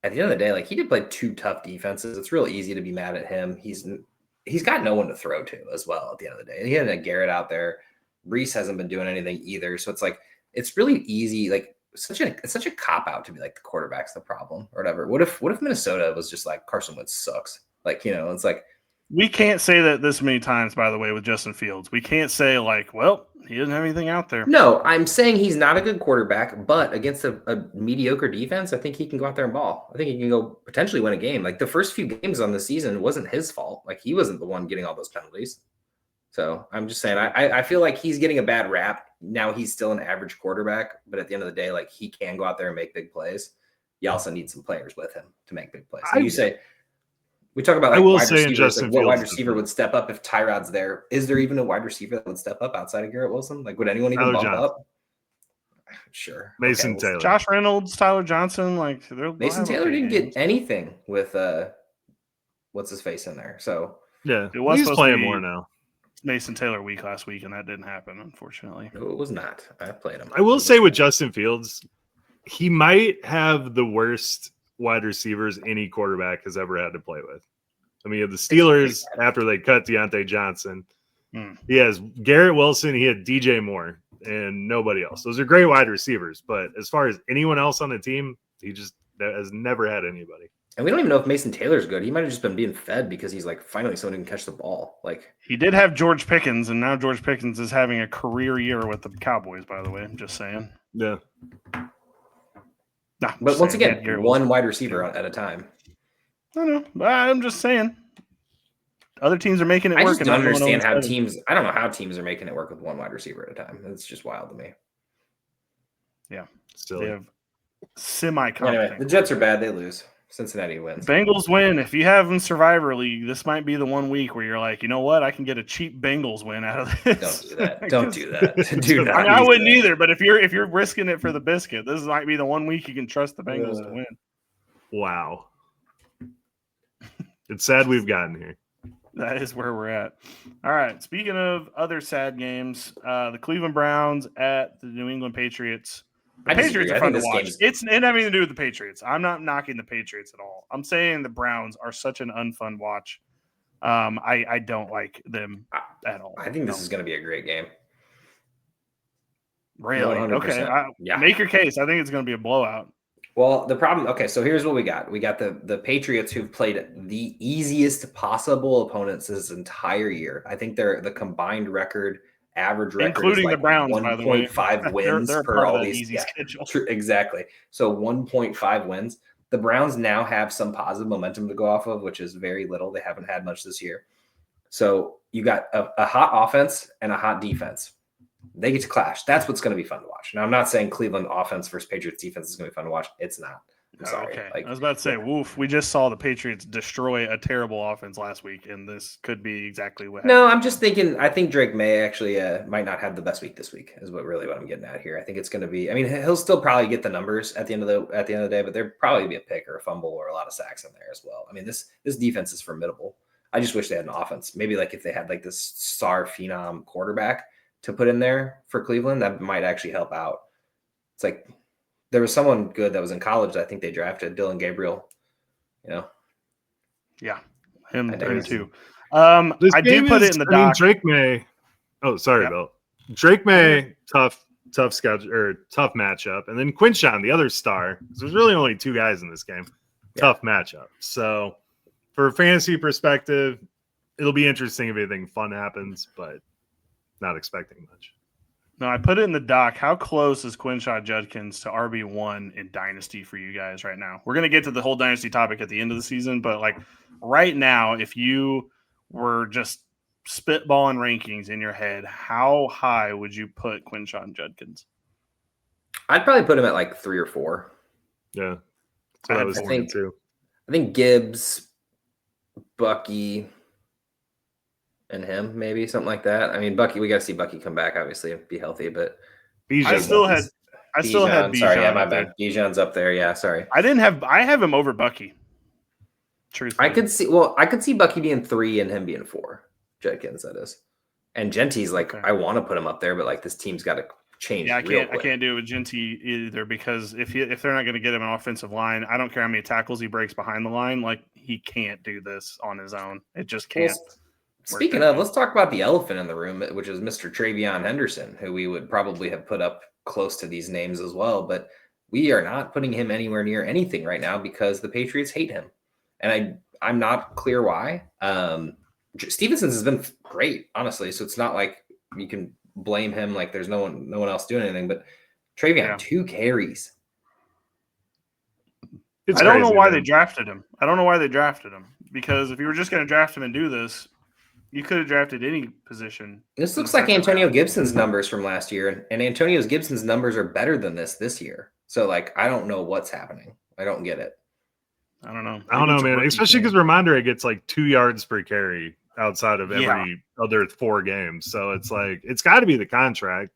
at the end of the day, like he did play 2 tough defenses. It's real easy to be mad at him. He's got no one to throw to as well. At the end of the day, he had a Garrett out there. Reese hasn't been doing anything either. So it's like it's really easy. Like it's such a cop out to be like the quarterback's the problem or whatever. What if Minnesota was just like Carson Wentz sucks? Like it's like we can't say that this many times. By the way, with Justin Fields, we can't say like, well, he doesn't have anything out there. No, I'm saying he's not a good quarterback, but against a mediocre defense, I think he can go out there and ball. I think he can go potentially win a game. Like the first few games on the season wasn't his fault. Like he wasn't the one getting all those penalties. So I'm just saying, I feel like he's getting a bad rap. Now he's still an average quarterback, but at the end of the day, like he can go out there and make big plays. You also need some players with him to make big plays. So we talk about like wide receivers, like what wide receiver would step up if Tyrod's there? Is there even a wide receiver that would step up outside of Garrett Wilson? Like would anyone even bump up? Sure. Mason Taylor. Josh Reynolds, Tyler Johnson, like Mason Taylor didn't get anything with what's his face in there. So yeah, he's playing more now. Mason Taylor week last week, and that didn't happen, unfortunately. No, it was not. I played him. I will say with Justin Fields, he might have the worst wide receivers any quarterback has ever had to play with. I mean, the Steelers, after they cut Deontay Johnson, he has Garrett Wilson, he had DJ Moore, and nobody else. Those are great wide receivers, but as far as anyone else on the team, he just has never had anybody. And we don't even know if Mason Taylor's good. He might have just been being fed because he's like finally someone who can catch the ball. Like he did have George Pickens, and now George Pickens is having a career year with the Cowboys. By the way, I'm just saying. Yeah. Nah, but once again, one wide receiver at a time. I know. I'm just saying. Other teams are making it work. I just don't understand how teams. I don't know how teams are making it work with one wide receiver at a time. It's just wild to me. Yeah, still they have semi-competent. Anyway, the Jets are bad. They lose. Cincinnati wins. Bengals win. If you have them Survivor League, this might be the 1 week where you're like, you know what? I can get a cheap Bengals win out of this. Don't do that. Don't do that. Do not. I wouldn't either. But if you're risking it for the biscuit, this might be the 1 week you can trust the Bengals to win. Wow. It's sad we've gotten here. That is where we're at. All right. Speaking of other sad games, the Cleveland Browns at the New England Patriots. The Patriots are fun to watch. It has nothing to do with the Patriots. I'm not knocking the Patriots at all. I'm saying the Browns are such an unfun watch. I don't like them at all. I think this is going to be a great game. Really? 100%. Okay. Make your case. I think it's going to be a blowout. Well, the problem. Okay, so here's what we got. We got the Patriots who've played the easiest possible opponents this entire year. I think the combined record average record including is like the Browns, by the way. 1.5 wins they're per part of all that these. easy schedule. True, exactly. So 1.5 wins. The Browns now have some positive momentum to go off of, which is very little. They haven't had much this year. So you got a hot offense and a hot defense. They get to clash. That's what's going to be fun to watch. Now, I'm not saying Cleveland offense versus Patriots defense is going to be fun to watch. It's not. I'm sorry. Okay. Like, I was about to say, woof. We just saw the Patriots destroy a terrible offense last week, and this could be exactly what happened. No, I'm just thinking. I think Drake May actually might not have the best week this week. Is what I'm getting at here. I think it's going to be. I mean, he'll still probably get the numbers at the end of the day, but there'll probably be a pick or a fumble or a lot of sacks in there as well. I mean, this defense is formidable. I just wish they had an offense. Maybe like if they had like this star phenom quarterback to put in there for Cleveland, that might actually help out. It's like there was someone good that was in college that I think they drafted, Dylan Gabriel. Yeah, him too. This I did put it in the doc. Drake May. Oh, sorry, Bill. Drake May, tough schedule or tough matchup, and then Quinshawn, the other star. There's really only two guys in this game. Tough matchup. So, for a fantasy perspective, it'll be interesting if anything fun happens, but not expecting much. No, I put it in the doc. How close is Quinshawn Judkins to RB1 in Dynasty for you guys right now? We're going to get to the whole Dynasty topic at the end of the season, but like right now, if you were just spitballing rankings in your head, how high would you put Quinshawn Judkins? I'd probably put him at like 3 or 4. Yeah. That's what I was thinking too. I think Gibbs, Bucky, and him, maybe something like that. I mean, Bucky, we got to see Bucky come back, obviously, and be healthy. But I still had Bijan. Sorry, yeah, my bad. Bijan's up there. Yeah, sorry. I have him over Bucky. Truthfully, I could see Bucky being 3 and him being 4. Judkins, that is. And Genty's like, I want to put him up there, but like this team's got to change. Yeah, I can't do it with Genty either because if they're not going to get him an offensive line, I don't care how many tackles he breaks behind the line. Like he can't do this on his own. It just can't. Well, speaking of, let's talk about the elephant in the room, which is Mr. Travion Henderson, who we would probably have put up close to these names as well. But we are not putting him anywhere near anything right now because the Patriots hate him. And I'm not clear why. Stevenson's has been great, honestly. So it's not like you can blame him like there's no one else doing anything. But Travion, 2 carries. I don't know why they drafted him. Because if you were just going to draft him and do this, you could have drafted any position. This looks like Antonio Gibson's numbers from last year, and Antonio Gibson's numbers are better than this year. So, like, I don't know what's happening. I don't get it. I don't know. I don't know, man. Especially because Ramondre gets like 2 yards per carry outside of every other 4 games. So it's like it's got to be the contract.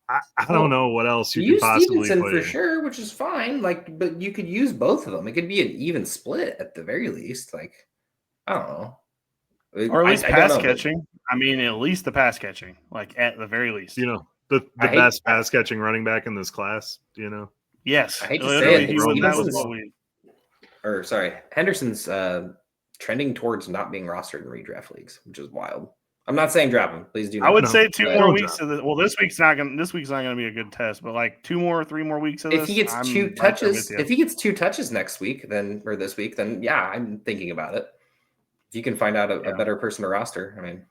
I don't know what else you could possibly Stevenson put for in. sure, which is fine. Like, but you could use both of them. It could be an even split at the very least. Like, I don't know. Or at least pass catching. I mean, at least the pass catching, like at the very least. You know, the best pass catching running back in this class, you know? Yes. I hate to say it. Henderson's trending towards not being rostered in redraft leagues, which is wild. I'm not saying drop him. Please do not. I would say 2 more weeks of this. Well, this week's not gonna be a good test, but like 3 more weeks of this. If he gets 2 touches, if he gets 2 touches next week, or this week, then yeah, I'm thinking about it. If you can find out a better person to roster, I mean,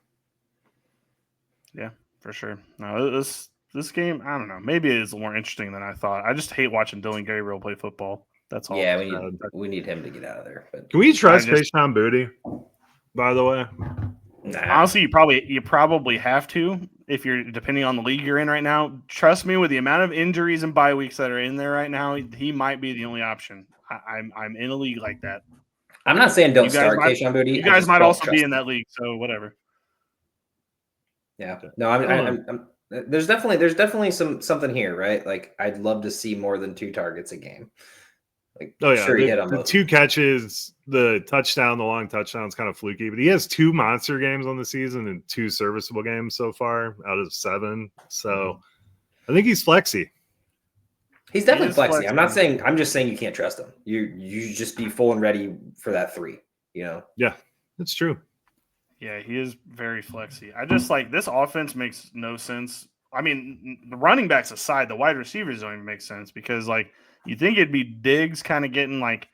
yeah, for sure. No, this game, I don't know. Maybe it is more interesting than I thought. I just hate watching Dylan Gabriel play football. That's all. Yeah, we need him to get out of there. But can we trust Payshawn Booty? By the way, honestly, you probably have to if you're depending on the league you're in right now. Trust me, with the amount of injuries and bye weeks that are in there right now, he might be the only option. I'm in a league like that. I'm not saying don't start Kayshon Boutte. You guys might also be in that league, so whatever. Yeah, no, I'm there's definitely something here, right? Like, I'd love to see more than 2 targets a game. Like, sure, he hit on the 2 catches, the touchdown, the long touchdown is kind of fluky, but he has 2 monster games on the season and 2 serviceable games so far out of 7. So I think he's flexy. He's definitely flexy. I'm just saying you can't trust him. You just be full and ready for that 3, you know? Yeah, that's true. Yeah, he is very flexy. I just like this offense makes no sense. I mean, the running backs aside, the wide receivers don't even make sense because like you think it'd be Diggs kind of getting like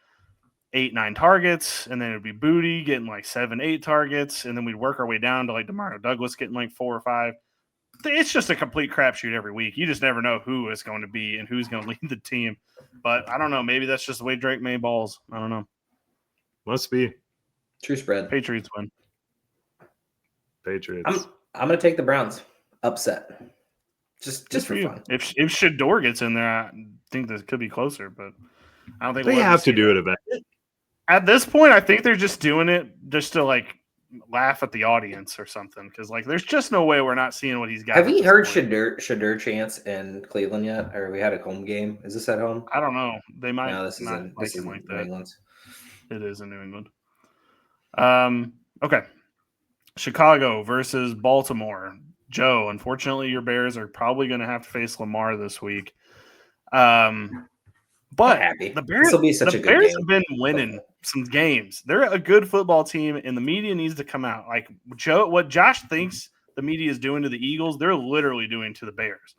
8-9 targets, and then it'd be Booty getting like 7-8 targets, and then we'd work our way down to like Demario Douglas getting like 4 or 5. it's just a complete crapshoot every week. You just never know who it's going to be and who's going to lead the team. But I don't know. Maybe that's just the way Drake May balls. I don't know. Must be. True spread. Patriots win. Patriots. I'm going to take the Browns. Upset. Just for fun. If Shador gets in there, I think this could be closer, but I don't think they have to do it eventually. At this point, I think they're just doing it just to like laugh at the audience or something, because like there's just no way we're not seeing what he's got. Have you heard Shador chance in Cleveland yet? Or we had a home game? Is this at home? I don't know. They might. No, this is in New England. It is in New England. Okay. Chicago versus Baltimore. Joe, unfortunately, your Bears are probably going to have to face Lamar this week. But the Bears have been winning some games. They're a good football team, and the media needs to come out. Like what Josh thinks the media is doing to the Eagles, they're literally doing to the Bears.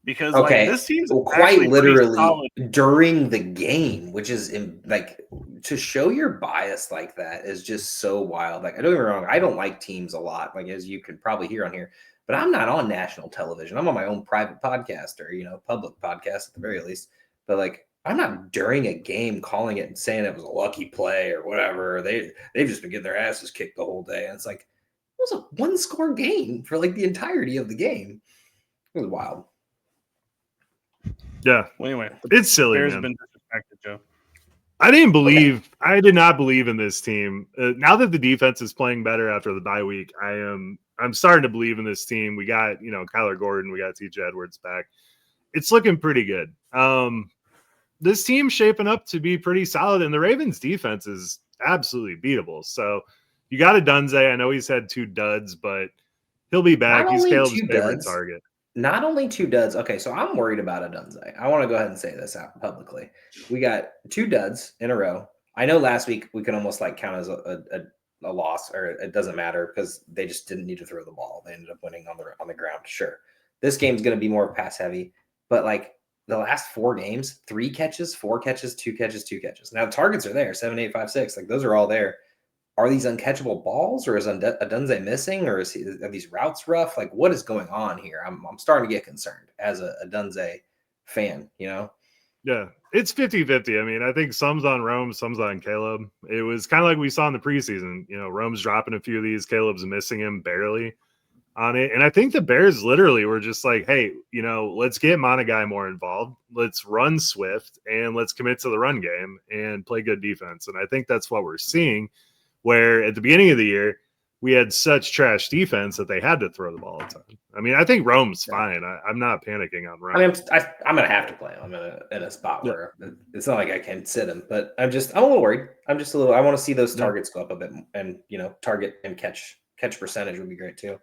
Because this team's quite literally during the game, which is like to show your bias like that is just so wild. Like, I don't get me wrong, I don't like teams a lot, like as you could probably hear on here, but I'm not on national television. I'm on my own private podcast or public podcast at the very least. But like, I'm not during a game calling it and saying it was a lucky play or whatever. They've just been getting their asses kicked the whole day, and it's like it was a 1-score game for like the entirety of the game. It was wild. Yeah. Well, anyway, it's silly. Bears have been disrespected, Joe. I did not believe in this team. Now that the defense is playing better after the bye week, I'm starting to believe in this team. We got, Kyler Gordon, we got TJ Edwards back. It's looking pretty good. This team's shaping up to be pretty solid, and the Ravens defense is absolutely beatable. So you got a Dunze. I know he's had 2 duds, but he'll be back. He's Caleb's favorite target. Not only 2 duds. Okay, so I'm worried about a Dunze. I want to go ahead and say this out publicly. We got 2 duds in a row. I know last week we can almost like count as a loss, or it doesn't matter because they just didn't need to throw the ball. They ended up winning on the ground. Sure, this game's going to be more pass heavy, but like the last 4 games, 3 catches, 4 catches, 2 catches, 2 catches. Now the targets are there, 7, 8, 5, 6. Like those are all there. Are these uncatchable balls, or is Adunze missing, or are these routes rough? Like, what is going on here? I'm starting to get concerned as a Adunze fan, Yeah, it's 50-50. I mean, I think some's on Rome, some's on Caleb. It was kind of like we saw in the preseason. Rome's dropping a few of these, Caleb's missing him barely on it. And I think the Bears literally were just like, hey, let's get Monagai more involved. Let's run Swift, and let's commit to the run game and play good defense. And I think that's what we're seeing. Where at the beginning of the year, we had such trash defense that they had to throw the ball all the time. I mean, I think Rome's fine. I'm not panicking on Rome. I mean, I'm going to have to play him in a spot where it's not like I can sit him, but I'm a little worried. I want to see those targets go up a bit, and, target and catch percentage would be great too.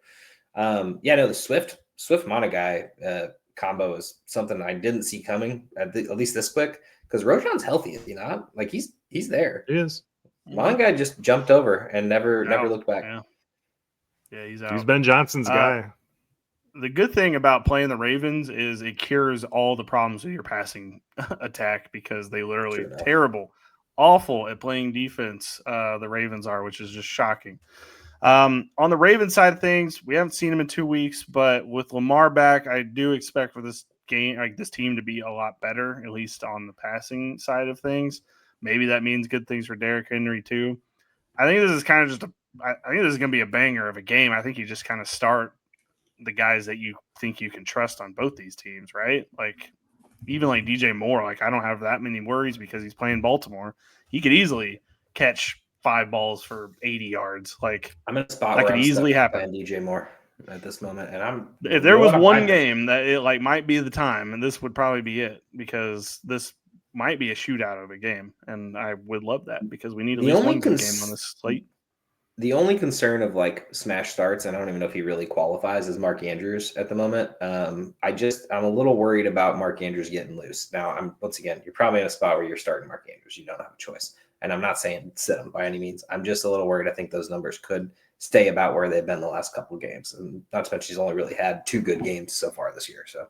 The Swift Monagai combo is something I didn't see coming at least this quick, because Rojon's healthy, is he not? Like he's there. He is. Monagai just jumped over and never looked back. Yeah, he's out. He's Ben Johnson's guy. The good thing about playing the Ravens is it cures all the problems with your passing attack, because they literally terrible, awful at playing defense. The Ravens are, which is just shocking. On the Ravens side of things, we haven't seen him in 2 weeks, but with Lamar back, I do expect for this game, like this team, to be a lot better, at least on the passing side of things. Maybe that means good things for Derrick Henry too. I think this is kind of I think this is going to be a banger of a game. I think you just kind of start the guys that you think you can trust on both these teams, right? Like even like DJ Moore, like I don't have that many worries because he's playing Baltimore. He could easily catch 5 balls for 80 yards. Like I'm in a spot that where could easily happen. DJ Moore at this moment, and if there was one game that it like might be the time, and this would probably be it, because this might be a shootout of a game, and I would love that because we need at least one good game on this slate. The only concern of like smash starts, and I don't even know if he really qualifies, is Mark Andrews at the moment. I'm a little worried about Mark Andrews getting loose. Now, you're probably in a spot where you're starting Mark Andrews. You don't have a choice, and I'm not saying sit him by any means. I'm just a little worried. I think those numbers could stay about where they've been the last couple of games, and not to mention he's only really had 2 good games so far this year. So.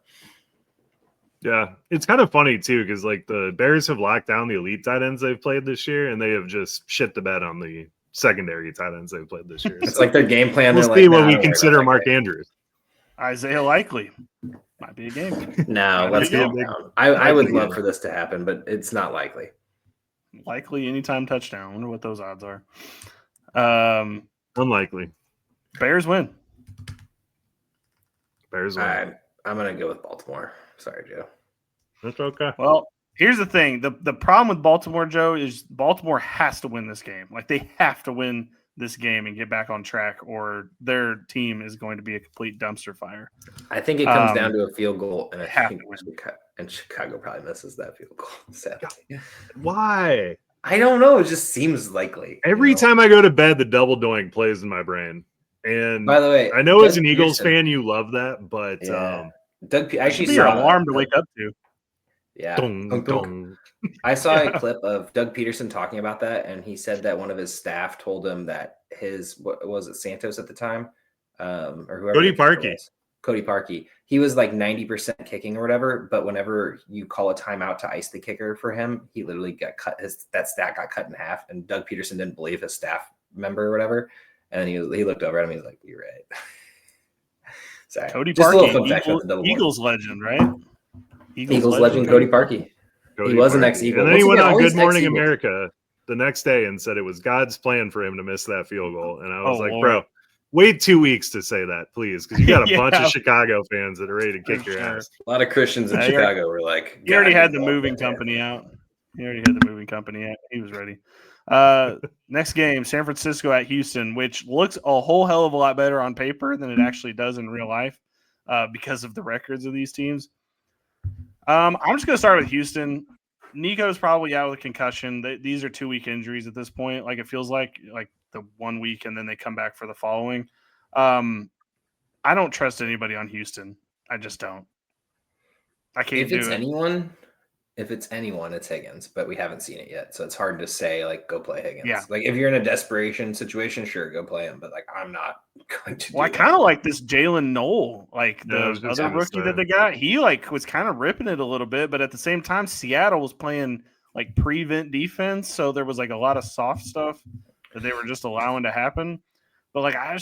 Yeah, it's kind of funny too, because like the Bears have locked down the elite tight ends they've played this year, and they have just shit the bed on the secondary tight ends they've played this year. It's like their game plan. We'll see what we consider Mark Andrews. Isaiah Likely might be a game. No, Might let's be a calm game. down. I would be love good. for this to happen, but it's not likely. Likely anytime touchdown. I wonder what those odds are. Unlikely. Bears win. Bears win. I'm going to go with Baltimore. Sorry, Joe. That's okay. Well, here's the thing. The problem with Baltimore, Joe, is Baltimore has to win this game. Like, they have to win this game and get back on track, or their team is going to be a complete dumpster fire. I think it comes down to a field goal, and Chicago probably misses that field goal. Sadly. Why? I don't know. It just seems likely. Every time I go to bed, the double doink plays in my brain. And by the way, I know Doug as an Eagles Peterson, fan, you love that, but yeah. Doug, I actually be saw an alarm to wake up to. Yeah. Dong, dong. I saw a clip of Doug Peterson talking about that, and he said that one of his staff told him that what was it, Santos at the time, or whoever. Cody Parkey. He was like 90% kicking or whatever, but whenever you call a timeout to ice the kicker for him, he literally got cut. That stat got cut in half, and Doug Peterson didn't believe his staff member or whatever, and then he looked over at him. He was like, "You're right." Sorry. Cody Just Parkey, Eagles legend, right? Eagles legend Cody Parkey. He was an ex-Eagle. And then he went on Good Morning America the next day and said it was God's plan for him to miss that field goal. And I was like, bro, wait 2 weeks to say that, please, because you got a bunch of Chicago fans that are ready to kick your ass. A lot of Christians in Chicago were like, he already had the moving company out. He was ready. Next game, San Francisco at Houston, which looks a whole hell of a lot better on paper than it actually does in real life because of the records of these teams. I'm just going to start with Houston. Nico's probably out with a concussion. These are 2-week injuries at this point. Like, it feels like the 1 week and then they come back for the following. I don't trust anybody on Houston. I just don't. I can't do it. If it's anyone, it's Higgins, but we haven't seen it yet. So it's hard to say, like, go play Higgins. Yeah. Like, if you're in a desperation situation, sure, go play him. But, like, I'm not going to I kind of like this Jalen Knoll, like the other rookie that they got. He, like, was kind of ripping it a little bit, but at the same time, Seattle was playing, like, prevent defense. So there was, like, a lot of soft stuff that they were just allowing to happen. But, like, I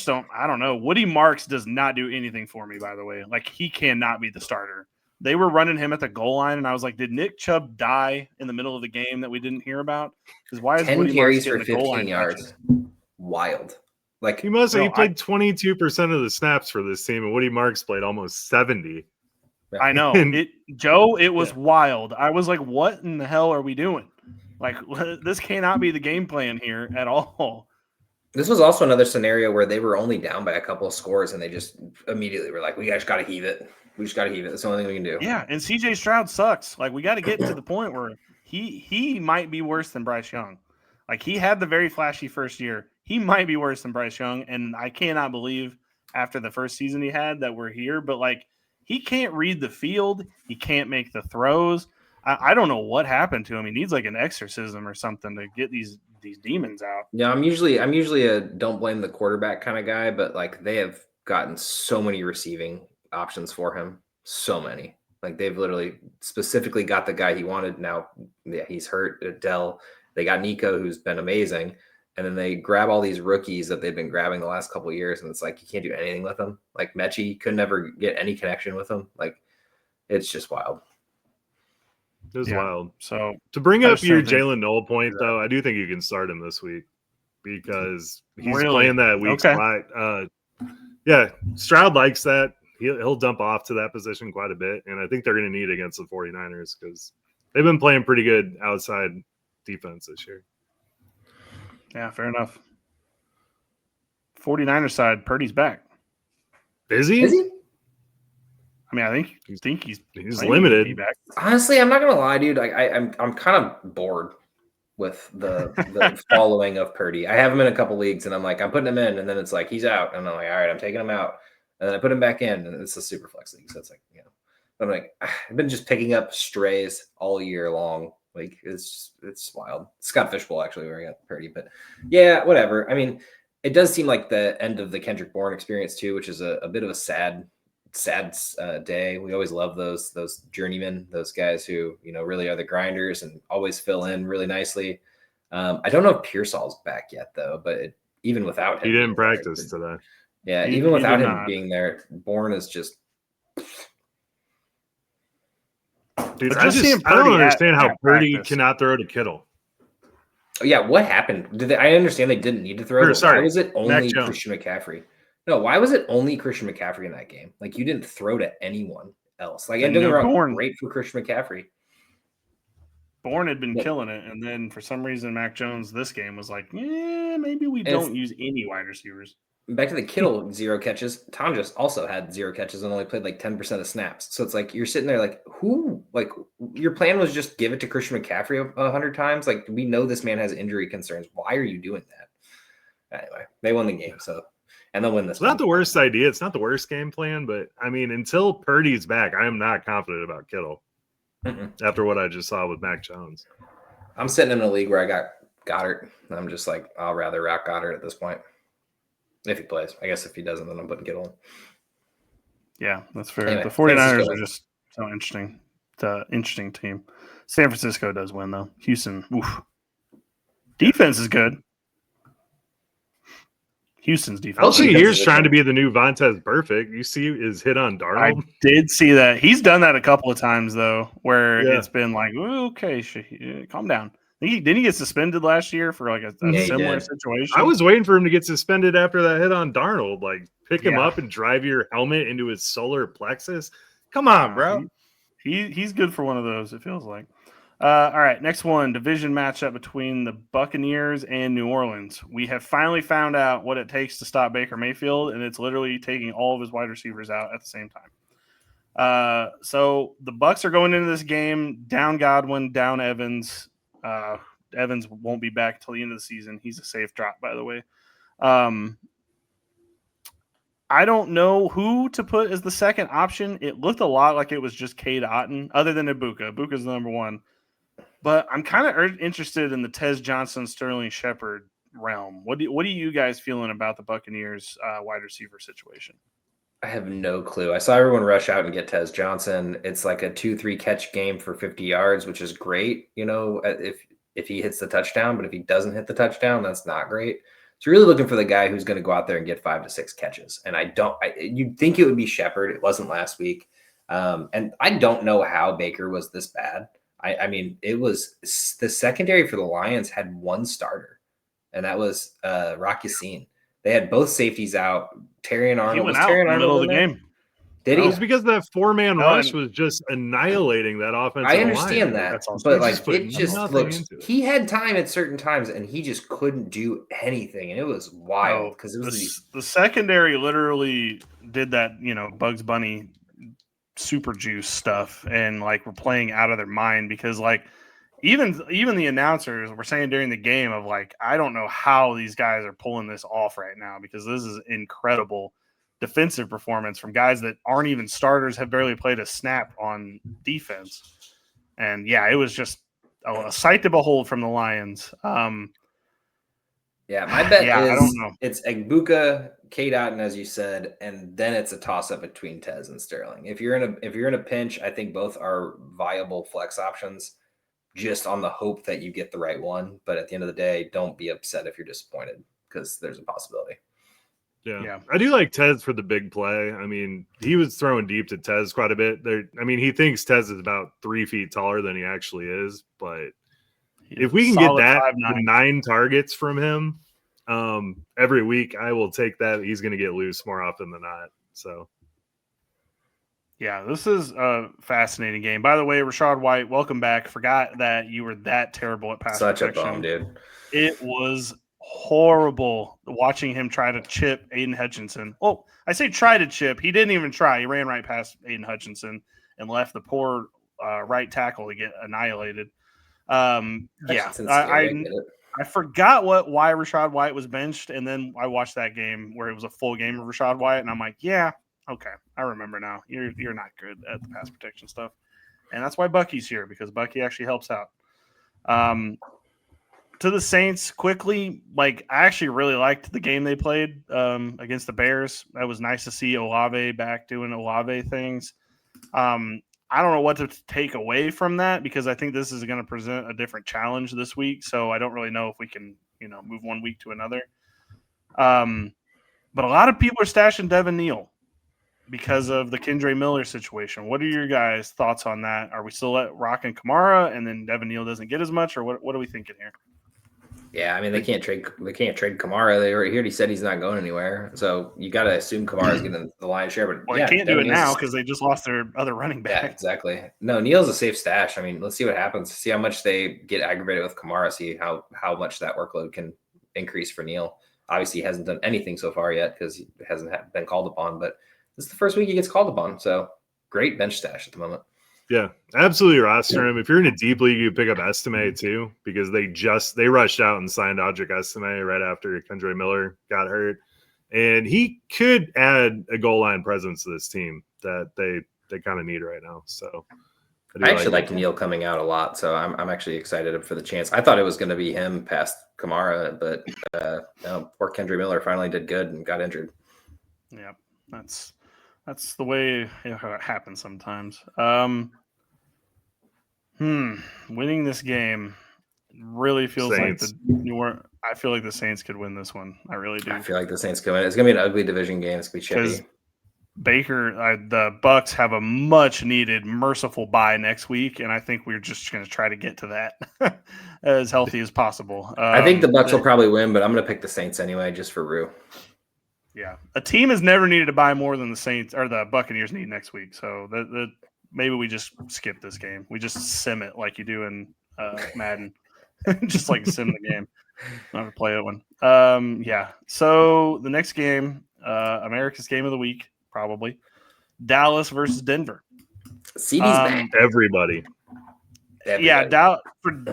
don't know. Woody Marks does not do anything for me, by the way. Like, he cannot be the starter. They were running him at the goal line, and I was like, did Nick Chubb die in the middle of the game that we didn't hear about? Because why is 10 Woody carries Marks for getting the goal 15 line yards? touches? Wild. Like, he played 22% of the snaps for this team, and Woody Marks played almost 70. I know. It was wild. I was like, what in the hell are we doing? Like, this cannot be the game plan here at all. This was also another scenario where they were only down by a couple of scores, and they just immediately were like, we just got to heave it. We just got to heave it. That's the only thing we can do. Yeah, and CJ Stroud sucks. Like, we got to get to the point where he might be worse than Bryce Young. Like, he had the very flashy first year. He might be worse than Bryce Young, and I cannot believe after the first season he had that we're here. But, like, he can't read the field. He can't make the throws. I don't know what happened to him. He needs, like, an exorcism or something to get these demons out. Yeah, I'm usually a don't blame the quarterback kind of guy, but, like, they have gotten so many receiving options for him. So many. Like, they've literally specifically got the guy he wanted. Now, yeah, he's hurt. Adele. They got Nico, who's been amazing. And then they grab all these rookies that they've been grabbing the last couple of years, and it's like you can't do anything with them. Like, Mechie could never get any connection with them. Like, it's just wild. It was wild. So to bring up your Jalen Knoll point, though, I do think you can start him this week because he's playing that weak spot. Yeah, Stroud likes that. He'll dump off to that position quite a bit, and I think they're going to need against the 49ers because they've been playing pretty good outside defense this year. Yeah, fair enough. 49ers side, Purdy's back. Is he? I mean, I think he's limited. Back. Honestly, I'm not gonna lie, dude. I'm kind of bored with the following of Purdy. I have him in a couple leagues, and I'm like, I'm putting him in, and then it's like he's out, and I'm like, all right, I'm taking him out, and then I put him back in, and it's a super flex league, so it's like, I'm like, I've been just picking up strays all year long. Like, it's wild. Scott Fishbowl actually where I got Purdy, but yeah, whatever. I mean, it does seem like the end of the Kendrick Bourne experience too, which is a bit of a sad day. We always love those journeymen, those guys who, really are the grinders and always fill in really nicely. I don't know if Pearsall's back yet though, but even without him, he didn't practice today. Yeah, He even without did him not. being there, Bourne is just. Dude, But just seeing I don't Purdy understand how at Purdy practice. cannot throw to Kittle. Oh, yeah, what happened? I understand they didn't need to throw, but why was it only Jones. Christian McCaffrey? No, why was it only Christian McCaffrey in that game? Like, you didn't throw to anyone else. Like, and don't get me wrong, Bourne. great for Christian McCaffrey. Bourne had been But- killing it, and then for some reason, Mac Jones this game was like, maybe we don't use any wide receivers. Back to the Kittle 0 catches. Tom just also had 0 catches and only played like 10% of snaps. So it's like you're sitting there like, your plan was just give it to Christian McCaffrey 100 times. Like, we know this man has injury concerns. Why are you doing that? Anyway, they won the game, and they'll win this. It's not the worst idea. It's not the worst game plan, but I mean, until Purdy's back, I am not confident about Kittle. After what I just saw with Mac Jones. I'm sitting in a league where I got Goddard. I'm just like, I'll rather rock Goddard at this point. If he plays. I guess if he doesn't, then I'm putting Kittle in. Yeah, that's fair. Anyway, the 49ers are just so interesting. It's an interesting team. San Francisco does win, though. Houston, oof. Defense is good. Houston's defense. Elsie here's trying to be the new Vontaze Burfict. You see his hit on Darnold? I did see that. He's done that a couple of times, though, where it's been like, okay, calm down. Didn't he get suspended last year for like a similar situation? I was waiting for him to get suspended after that hit on Darnold. Like, pick him up and drive your helmet into his solar plexus. Come on, bro. He's good for one of those, it feels like. All right, next one, division matchup between the Buccaneers and New Orleans. We have finally found out what it takes to stop Baker Mayfield, and it's literally taking all of his wide receivers out at the same time. So the Bucs are going into this game down Godwin, down Evans. Evans won't be back till the end of the season. He's a safe drop, by the way. I don't know who to put as the second option. It looked a lot like it was just Cade Otton, other than Ibuka. Ibuka's the number one. But I'm kind of interested in the Tez Johnson, Sterling Shepard realm. What are you guys feeling about the Buccaneers wide receiver situation? I have no clue. I saw everyone rush out and get Tez Johnson. It's like a 2-3 catch game for 50 yards, which is great, if he hits the touchdown. But if he doesn't hit the touchdown, that's not great. So you're really looking for the guy who's going to go out there and get 5 to 6 catches. And you'd think it would be Shepard. It wasn't last week. And I don't know how Baker was this bad. I mean, it was the secondary for the Lions had one starter, and that was Rock Yassin. They had both safeties out. Terry and Arnold. He went out in the middle of the game. Did he? It was because that 4-man rush was just annihilating that offensive line. I understand that, but like it just looks. He had time at certain times, and he just couldn't do anything, and it was wild because it was the secondary literally did that. Bugs Bunny super juice stuff, and like were playing out of their mind because like even the announcers were saying during the game of like, I don't know how these guys are pulling this off right now because this is incredible defensive performance from guys that aren't even starters, have barely played a snap on defense. And yeah, it was just a sight to behold from the Lions. Yeah, my bet is I don't know. It's Egbuka, Cade Otton, as you said, and then it's a toss-up between Tez and Sterling. If you're in a pinch, I think both are viable flex options, just on the hope that you get the right one. But at the end of the day, don't be upset if you're disappointed because there's a possibility. Yeah. I do like Tez for the big play. I mean, he was throwing deep to Tez quite a bit. He thinks Tez is about 3 feet taller than he actually is, but if we can get that 9 targets from him every week, I will take that. He's going to get loose more often than not. So, yeah, this is a fascinating game. By the way, Rachaad White, welcome back. Forgot that you were that terrible at pass protection. Such a bum, dude. It was horrible watching him try to chip Aiden Hutchinson. Oh, I say try to chip. He didn't even try. He ran right past Aiden Hutchinson and left the poor right tackle to get annihilated. I forgot why Rachaad White was benched, and then I watched that game where it was a full game of Rachaad White, and I'm like, yeah, okay, I remember now. You're not good at the pass protection stuff, and that's why Bucky's here, because Bucky actually helps out. To the Saints quickly, like I actually really liked the game they played against the Bears. That was nice to see Olave back doing Olave things. I don't know what to take away from that because I think this is going to present a different challenge this week. So I don't really know if we can, move one week to another. But a lot of people are stashing Devin Neal because of the Kendre Miller situation. What are your guys' thoughts on that? Are we still rocking Kamara and then Devin Neal doesn't get as much, or what are we thinking here? Yeah, I mean they can't trade Kamara. He already said he's not going anywhere. So you got to assume Kamara's getting the lion's share. But Well, they can't do it now because they just lost their other running back. Yeah, exactly. No, Neal's a safe stash. I mean, let's see what happens. See how much they get aggravated with Kamara. See how much that workload can increase for Neal. Obviously, he hasn't done anything so far yet because he hasn't been called upon. But this is the first week he gets called upon. So great bench stash at the moment. Yeah, absolutely roster him. If you're in a deep league, you pick up Estime too, because they rushed out and signed Audric Estime right after Kendre Miller got hurt. And he could add a goal line presence to this team that they kind of need right now. So I actually like Neal coming out a lot. So I'm actually excited for the chance. I thought it was going to be him past Kamara, but no, poor Kendre Miller finally did good and got injured. Yeah, that's the way it happens sometimes. Winning this game really feels Saints. I feel like the Saints could win this one. I really do. I feel like the Saints could win. It's gonna be an ugly division game. It's gonna be chippy. The Bucs have a much needed merciful bye next week, and I think we're just going to try to get to that as healthy as possible. I think the Bucs will probably win, but I'm going to pick the Saints anyway, just for Rue. Yeah, a team has never needed to buy more than the Saints or the Buccaneers need next week. So maybe we just skip this game. We just sim it like you do in Madden, just like sim the game. I'm gonna play that one. Yeah. So the next game, America's game of the week, probably Dallas versus Denver. CD's back. Everybody. Yeah,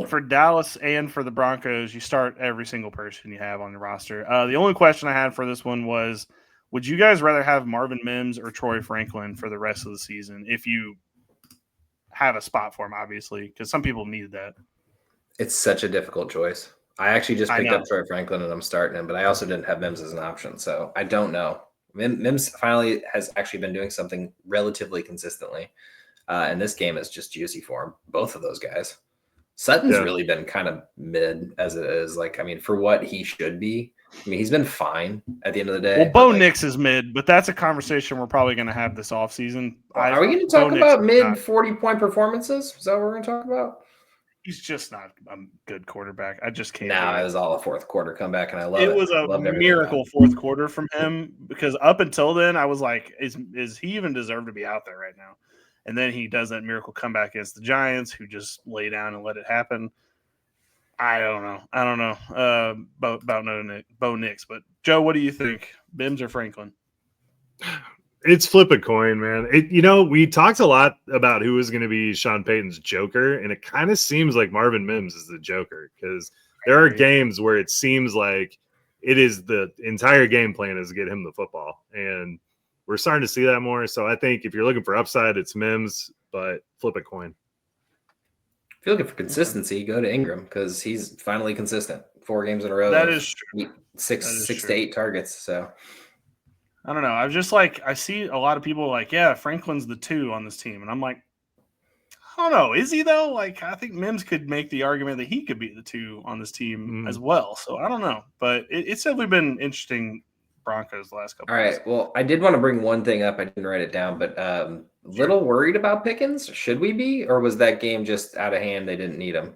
for Dallas and for the Broncos, you start every single person you have on your roster. The only question I had for this one was, would you guys rather have Marvin Mims or Troy Franklin for the rest of the season if you have a spot for him, obviously, because some people need that. It's such a difficult choice. I actually just picked up Troy Franklin and I'm starting him, but I also didn't have Mims as an option, so I don't know. Mims finally has actually been doing something relatively consistently. And this game is just juicy for him. Both of those guys. Sutton's really been kind of mid as it is. Like, I mean, for what he should be. I mean, he's been fine at the end of the day. Well, Bo Nix is mid, but that's a conversation we're probably going to have this offseason. Are we going to talk about mid 40-point performances? Is that what we're going to talk about? He's just not a good quarterback. I just can't. No, it was all a fourth quarter comeback, and I love it. It was a miracle fourth quarter from him because up until then, I was like, is he even deserve to be out there right now? And then he does that miracle comeback against the Giants, who just lay down and let it happen. I don't know about Bo Nix, but Joe, what do you think? Mims or Franklin? It's flip a coin, man. We talked a lot about who was going to be Sean Payton's Joker, and it kind of seems like Marvin Mims is the Joker because there are games where it seems like it is the entire game plan is to get him the football, and we're starting to see that more. So I think if you're looking for upside, it's Mims, but flip a coin. If you're looking for consistency, go to Ingram because he's finally consistent. 4 games in a row. That is true. Six to 8 targets. So I don't know. I just I see a lot of people like, yeah, Franklin's the 2 on this team. And I'm like, I don't know. Is he though? Like, I think Mims could make the argument that he could be the 2 on this team as well. So I don't know. But it's definitely been interesting Broncos the last couple All right. Well, I did want to bring one thing up. I didn't write it down, but little worried about Pickens. Should we be? Or was that game just out of hand? They didn't need him?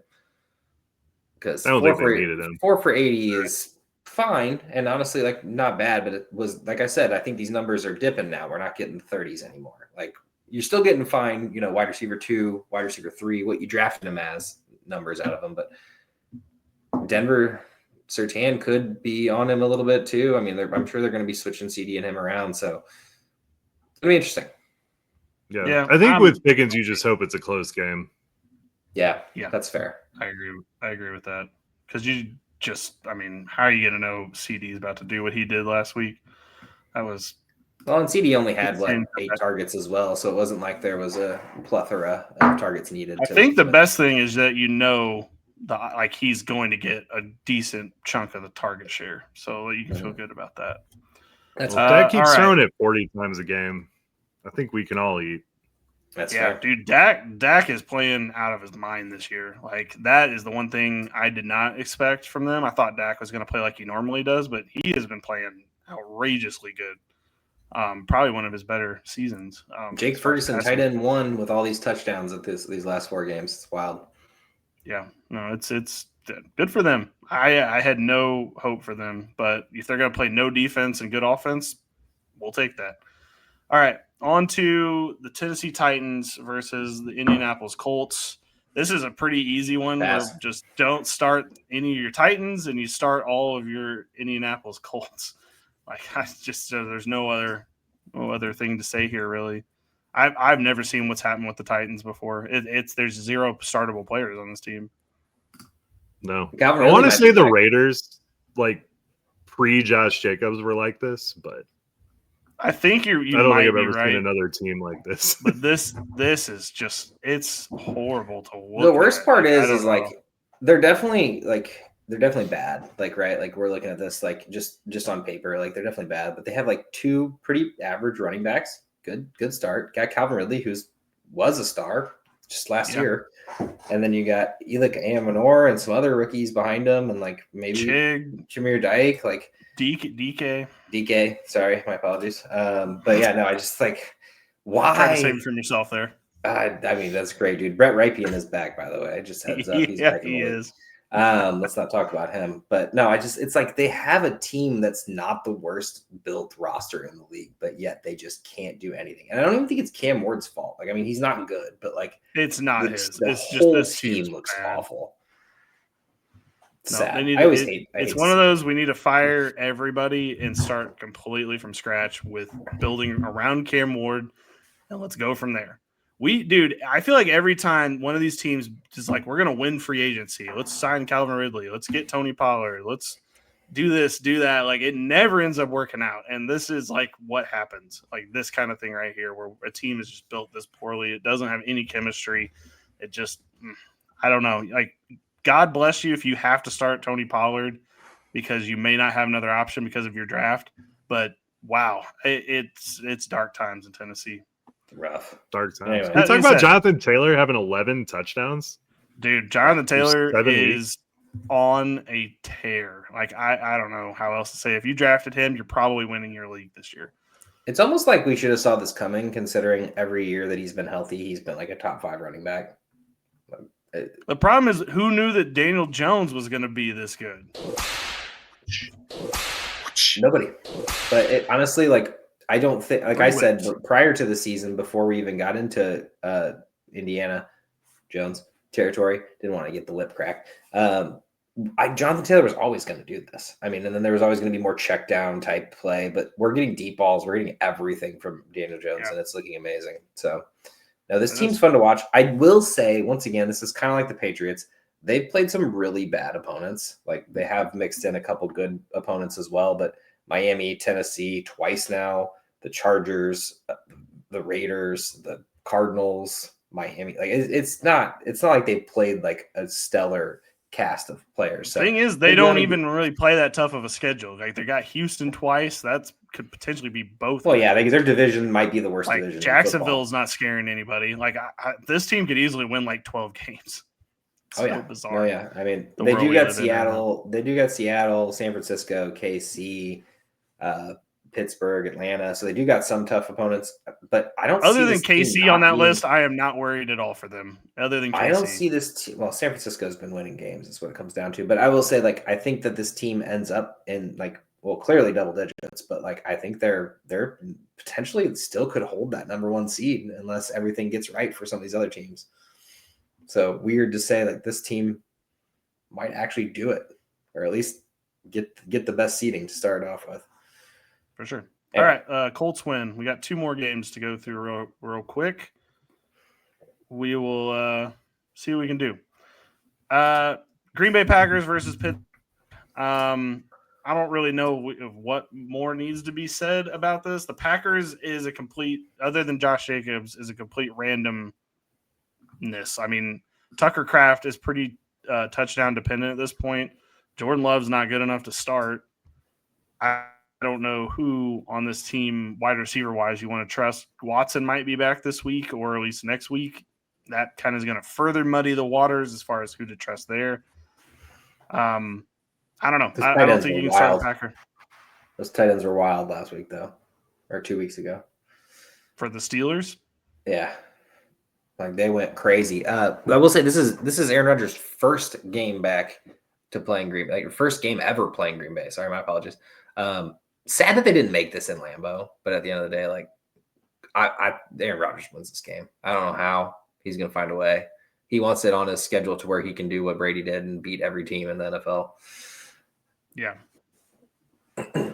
Because I don't think they needed him. 4 for 80 is fine. And honestly, like not bad, but it was, like I said, I think these numbers are dipping now. We're not getting the 30s anymore. Like you're still getting fine, wide receiver 2, wide receiver 3, what you drafted him as numbers out of them. But Denver, Surtain could be on him a little bit too. I mean, I'm sure they're going to be switching CD and him around. So it's going to be interesting. Yeah. I think with Pickens, you just hope it's a close game. Yeah, that's fair. I agree with that. Because how are you going to know CD's about to do what he did last week? And CD only had 8 targets as well, so it wasn't like there was a plethora of targets needed. I think the best thing is that he's going to get a decent chunk of the target share, so you can feel good about that. Dak keeps throwing it 40 times a game. I think we can all eat. That's fair. Dude. Dak is playing out of his mind this year. Like that is the one thing I did not expect from them. I thought Dak was going to play like he normally does, but he has been playing outrageously good. Probably one of his better seasons. Jake Ferguson, tight end 1 with all these touchdowns at these last 4 games. It's wild. Yeah, no, it's good for them. I had no hope for them, but if they're going to play no defense and good offense, we'll take that. All right, on to the Tennessee Titans versus the Indianapolis Colts. This is a pretty easy one. Where just don't start any of your Titans and you start all of your Indianapolis Colts. Like there's no other thing to say here really. I've never seen what's happened with the Titans before. There's 0 startable players on this team. No, I want to say the Raiders, like pre-Josh Jacobs, were like this, but I think I don't think I've ever seen another team like this. But this is just it's horrible to look. The worst part is like they're definitely bad. Like right, like we're looking at this like just on paper, like they're definitely bad. But they have like 2 pretty average running backs. Good start. Got Calvin Ridley, was a star just last year, and then you got Elick Amanor and some other rookies behind him, and like maybe Jameer Dyke, like DK. Sorry, my apologies. But yeah, no, I just like why try to save it from yourself there. I mean, that's great, dude. Brett Ripien is back, by the way. I just heads up. He's back in the league. Is. Let's not talk about him. But no, it's like they have a team that's not the worst built roster in the league, but yet they just can't do anything. And I don't even think it's Cam Ward's fault. Like, I mean, he's not good, but like it's not his. It's just this team looks awful. Sad. It's one of those we need to fire everybody and start completely from scratch with building around Cam Ward, and let's go from there. I feel like every time one of these teams is like, we're going to win free agency. Let's sign Calvin Ridley. Let's get Tony Pollard. Let's do this, do that. Like it never ends up working out. And this is like what happens, like this kind of thing right here, where a team is just built this poorly. It doesn't have any chemistry. It just, I don't know. Like God bless you if you have to start Tony Pollard because you may not have another option because of your draft. But wow, it's dark times in Tennessee. Rough. Dark times. Anyway, you talk about Jonathan Taylor having 11 touchdowns? Dude, Jonathan Taylor is on a tear. Like, I don't know how else to say. If you drafted him, you're probably winning your league this year. It's almost like we should have saw this coming, considering every year that he's been healthy, he's been like a top 5 running back. The problem is, who knew that Daniel Jones was going to be this good? Nobody. But honestly, like, I don't think, like I said, prior to the season, before we even got into Indiana Jones territory, didn't want to get the lip cracked. Jonathan Taylor was always going to do this. I mean, and then there was always going to be more check down type play, but we're getting deep balls. We're getting everything from Daniel Jones, and it's looking amazing. So, no, this team's fun to watch. I will say, once again, this is kind of like the Patriots. They've played some really bad opponents. Like, they have mixed in a couple good opponents as well, but Miami, Tennessee, twice now, the Chargers, the Raiders, the Cardinals, Miami. Like, it's not like they played like a stellar cast of players. So the thing is, they don't even really play that tough of a schedule. Like, they got Houston twice. That could potentially be both. Well, yeah, their division might be the worst division. Jacksonville's not scaring anybody. Like, this team could easily win like 12 games. So bizarre. Oh yeah. I mean, they do got Seattle, San Francisco, KC, Pittsburgh, Atlanta. So they do got some tough opponents, but I don't. Other than KC on that list, I am not worried at all for them. Other than KC. I don't see this. Well, San Francisco's been winning games. That's what it comes down to. But I will say, like, I think that this team ends up in clearly double digits. But like, I think they're potentially still could hold that number 1 seed unless everything gets right for some of these other teams. So weird to say, like, this team might actually do it, or at least get the best seeding to start off with. For sure. All right, Colts win. We got 2 more games to go through real quick. We will see what we can do. Green Bay Packers versus Pittsburgh. I don't really know what more needs to be said about this. The Packers is a complete, other than Josh Jacobs, is a complete randomness. I mean, Tucker Kraft is pretty touchdown dependent at this point. Jordan Love's not good enough to start. I don't know who on this team, wide receiver wise, you want to trust. Watson might be back this week or at least next week. That kind of is going to further muddy the waters as far as who to trust there. I don't know. I don't think you can start a Packer. Those tight ends were wild last week, though, or 2 weeks ago. For the Steelers? Yeah. Like they went crazy. I will say this is Aaron Rodgers' first game back to playing Green Bay, like first game ever playing Green Bay. Sorry, my apologies. Sad that they didn't make this in Lambeau, but at the end of the day, like Aaron Rodgers wins this game. I don't know how he's going to find a way. He wants it on his schedule to where he can do what Brady did and beat every team in the NFL. Yeah.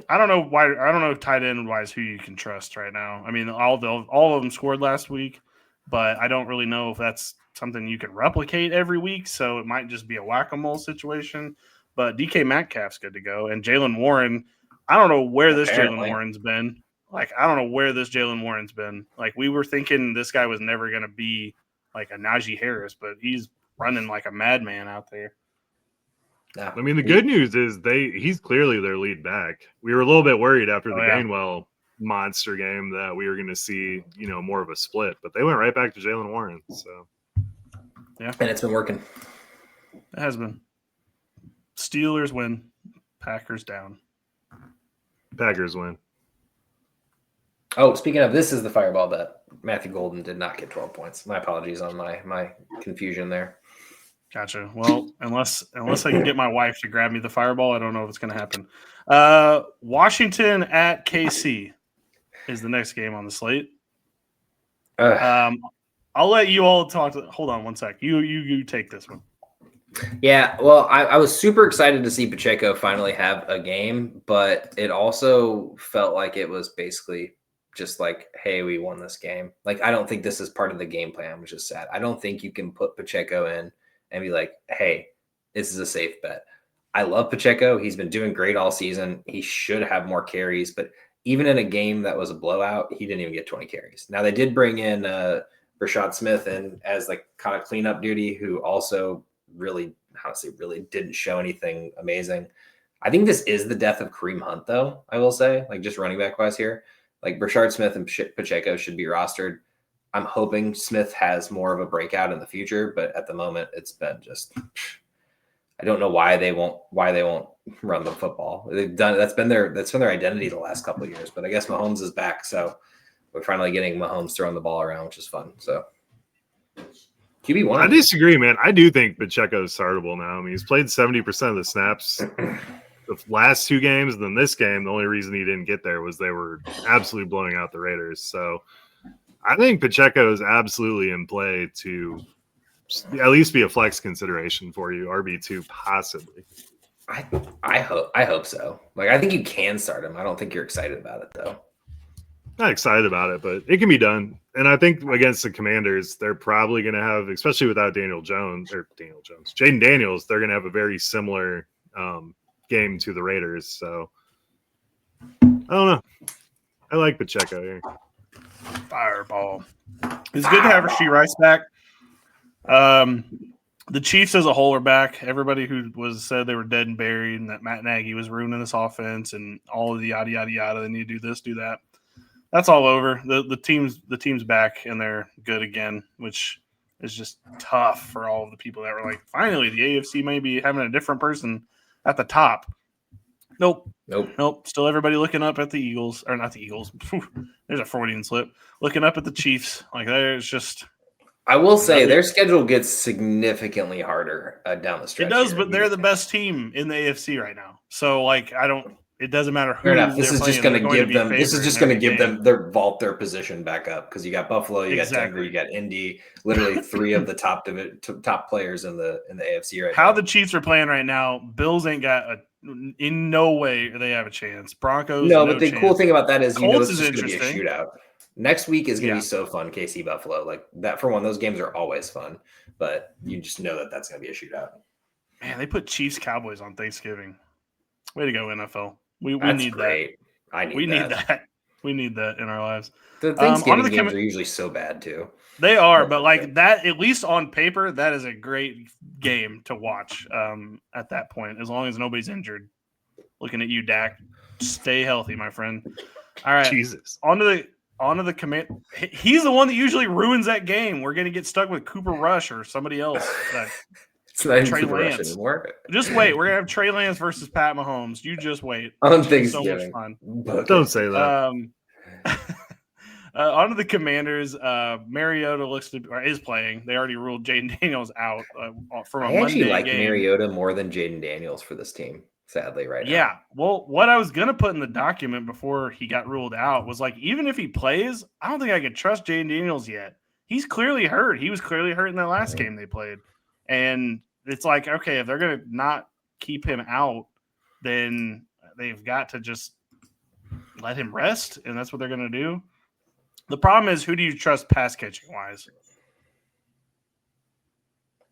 I don't know why. I don't know tight end wise who you can trust right now. I mean, all of them scored last week, but I don't really know if that's something you can replicate every week. So it might just be a whack-a-mole situation. But DK Metcalf's good to go, and Jalen Warren. I don't know where this Jalen Warren's been. Like, I don't know where this Jalen Warren's been. Like, we were thinking this guy was never going to be like a Najee Harris, but he's running like a madman out there. Yeah. I mean, the good news is he's clearly their lead back. We were a little bit worried after the Gainwell monster game that we were going to see, more of a split, but they went right back to Jalen Warren. So, yeah, and it's been working. It has been. Steelers win, Packers down. Packers win. Oh, speaking of, this is the fireball bet. Matthew Golden did not get 12 points. My apologies on my confusion there. Gotcha. Well, unless I can get my wife to grab me the fireball, I don't know if it's going to happen. Washington at KC is the next game on the slate. I'll let you all talk. Hold on one sec. You take this one. Yeah, well, I was super excited to see Pacheco finally have a game, but it also felt like it was basically just like, hey, we won this game. Like, I don't think this is part of the game plan, which is sad. I don't think you can put Pacheco in and be like, hey, this is a safe bet. I love Pacheco. He's been doing great all season. He should have more carries, but even in a game that was a blowout, he didn't even get 20 carries. Now, they did bring in Rashad Smith in as like kind of cleanup duty, who also really didn't show anything amazing. I think this is the death of Kareem Hunt, though, I will say, like just running back wise here. Like Rashard Smith and Pacheco should be rostered. I'm hoping Smith has more of a breakout in the future, but at the moment it's been just, I don't know why they won't run the football. That's been their identity the last couple of years, but I guess Mahomes is back. So we're finally getting Mahomes throwing the ball around, which is fun. So QB1. I disagree, man. I do think Pacheco is startable now. I mean, he's played 70% of the snaps the last two games, and then this game, the only reason he didn't get there was they were absolutely blowing out the Raiders. So I think Pacheco is absolutely in play to at least be a flex consideration for you, RB2 possibly. I hope so. Like, I think you can start him. I don't think you're excited about it, though. Not excited about it, but it can be done. And I think against the Commanders, they're probably going to have, especially without Jaden Daniels, they're going to have a very similar game to the Raiders. So I don't know. I like Pacheco here. Fireball. It's good to have Rashee Rice back. The Chiefs as a whole are back. Everybody who said they were dead and buried and that Matt Nagy was ruining this offense and all of the yada yada yada. They need to do this, do that. That's all over. The team's back and they're good again, which is just tough for all of the people that were like, finally, the AFC may be having a different person at the top. Nope. Still everybody looking up at the Eagles, or not the Eagles. There's a Freudian slip. Looking up at the Chiefs. Like, there's just. I will say their schedule gets significantly harder down the stretch. It does, but they're the best team in the AFC right now. So, like, it doesn't matter who. This is just going to give them. This is just going to give them their position back up, because you got Buffalo, you got Denver, you got Indy. Literally three of the top players in the AFC right now. How the Chiefs are playing right now, Bills ain't got in no way they have a chance. Broncos. No, but the cool thing about that is Colts this is going to be a shootout. Next week is going to be so fun. KC Buffalo, like that for one. Those games are always fun, but you just know that that's going to be a shootout. Man, they put Chiefs Cowboys on Thanksgiving. Way to go, NFL. We need great. that. We need that. We need that in our lives. The Thanksgiving games are usually so bad too. They are, but like that, at least on paper, that is a great game to watch at that point, as long as nobody's injured. Looking at you, Dak. Stay healthy, my friend. All right. Jesus. On to the command. He's the one that usually ruins that game. We're going to get stuck with Cooper Rush or somebody else. It's not even Trey Cooper Rush Lance. anymore. Just wait. We're gonna have Trey Lance versus Pat Mahomes. You just wait. On It's gonna be so much Thanksgiving. fun. Don't say that. On to the Commanders. Mariota is playing. They already ruled Jaden Daniels out from a I actually Monday like game. Mariota more than Jaden Daniels for this team, sadly, right now. Yeah. Well, what I was going to put in the document before he got ruled out was like, even if he plays, I don't think I could trust Jaden Daniels yet. He's clearly hurt. He was clearly hurt in that last game they played. And it's like, okay, if they're going to not keep him out, then they've got to just let him rest. And that's what they're going to do. The problem is, who do you trust pass catching wise?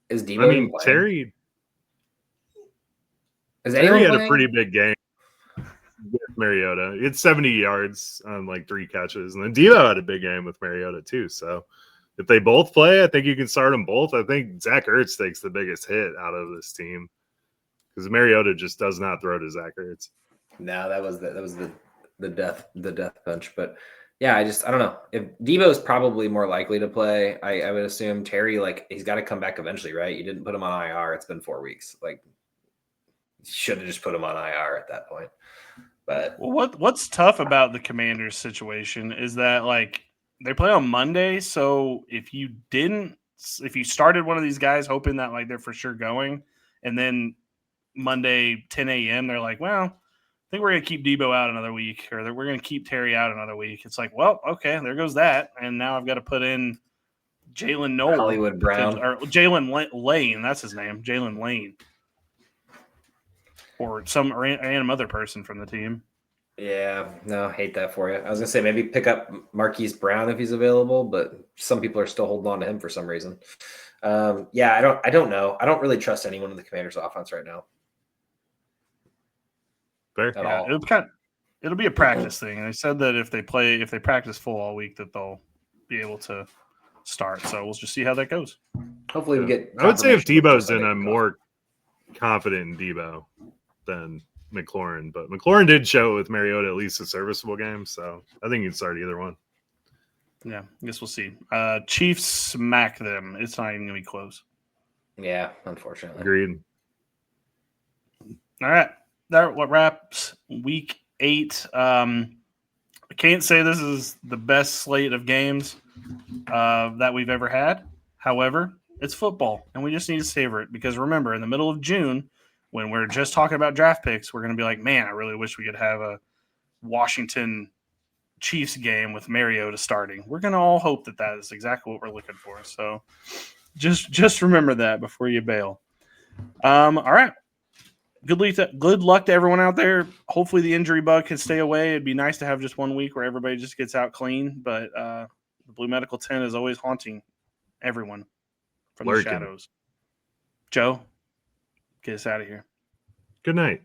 Is Debo I mean, playing? Terry Is anyone had playing? a pretty big game with Mariota. He had 70 yards on like 3 catches. And then Debo had a big game with Mariota too. So if they both play, I think you can start them both. I think Zach Ertz takes the biggest hit out of this team because Mariota just does not throw to Zach Ertz. No, that was the death punch. But yeah, I don't know. If Debo is probably more likely to play, I would assume Terry, like, he's got to come back eventually, right? You didn't put him on IR. It's been 4 weeks. Like, should have just put him on IR at that point. But what's tough about the Commanders situation is that, like, they play on Monday. So if you started one of these guys hoping that, like, they're for sure going, and then Monday 10 a.m. they're like, well, I think we're going to keep Debo out another week, or we're going to keep Terry out another week. It's like, well, okay, there goes that. And now I've got to put in Jalen Noel. Hollywood Brown. Or Jalen Lane. That's his name. Jalen Lane. Or some random other person from the team. Yeah, no, hate that for you. I was going to say maybe pick up Marquise Brown if he's available, but some people are still holding on to him for some reason. Yeah, I don't know. I don't really trust anyone in the Commanders offense right now. Fair. At all. It'll be a practice thing. And they said that if they practice full all week, that they'll be able to start. So we'll just see how that goes. Hopefully we get. I would say if Debo's in, confirmation I'm more confident in Debo than McLaurin. But McLaurin did show with Mariota at least a serviceable game. So I think you can start either one. Yeah, I guess we'll see. Chiefs smack them. It's not even going to be close. Yeah, unfortunately. Agreed. All right. That what wraps week 8. I can't say this is the best slate of games that we've ever had. However, it's football, and we just need to savor it because remember, in the middle of June, when we're just talking about draft picks, we're going to be like, man, I really wish we could have a Washington Chiefs game with Mariota starting. We're going to all hope that is exactly what we're looking for. So just remember that before you bail. All right. Good luck to everyone out there. Hopefully the injury bug can stay away. It'd be nice to have just 1 week where everybody just gets out clean, but the Blue Medical 10 is always haunting everyone from the shadows. Joe, get us out of here. Good night.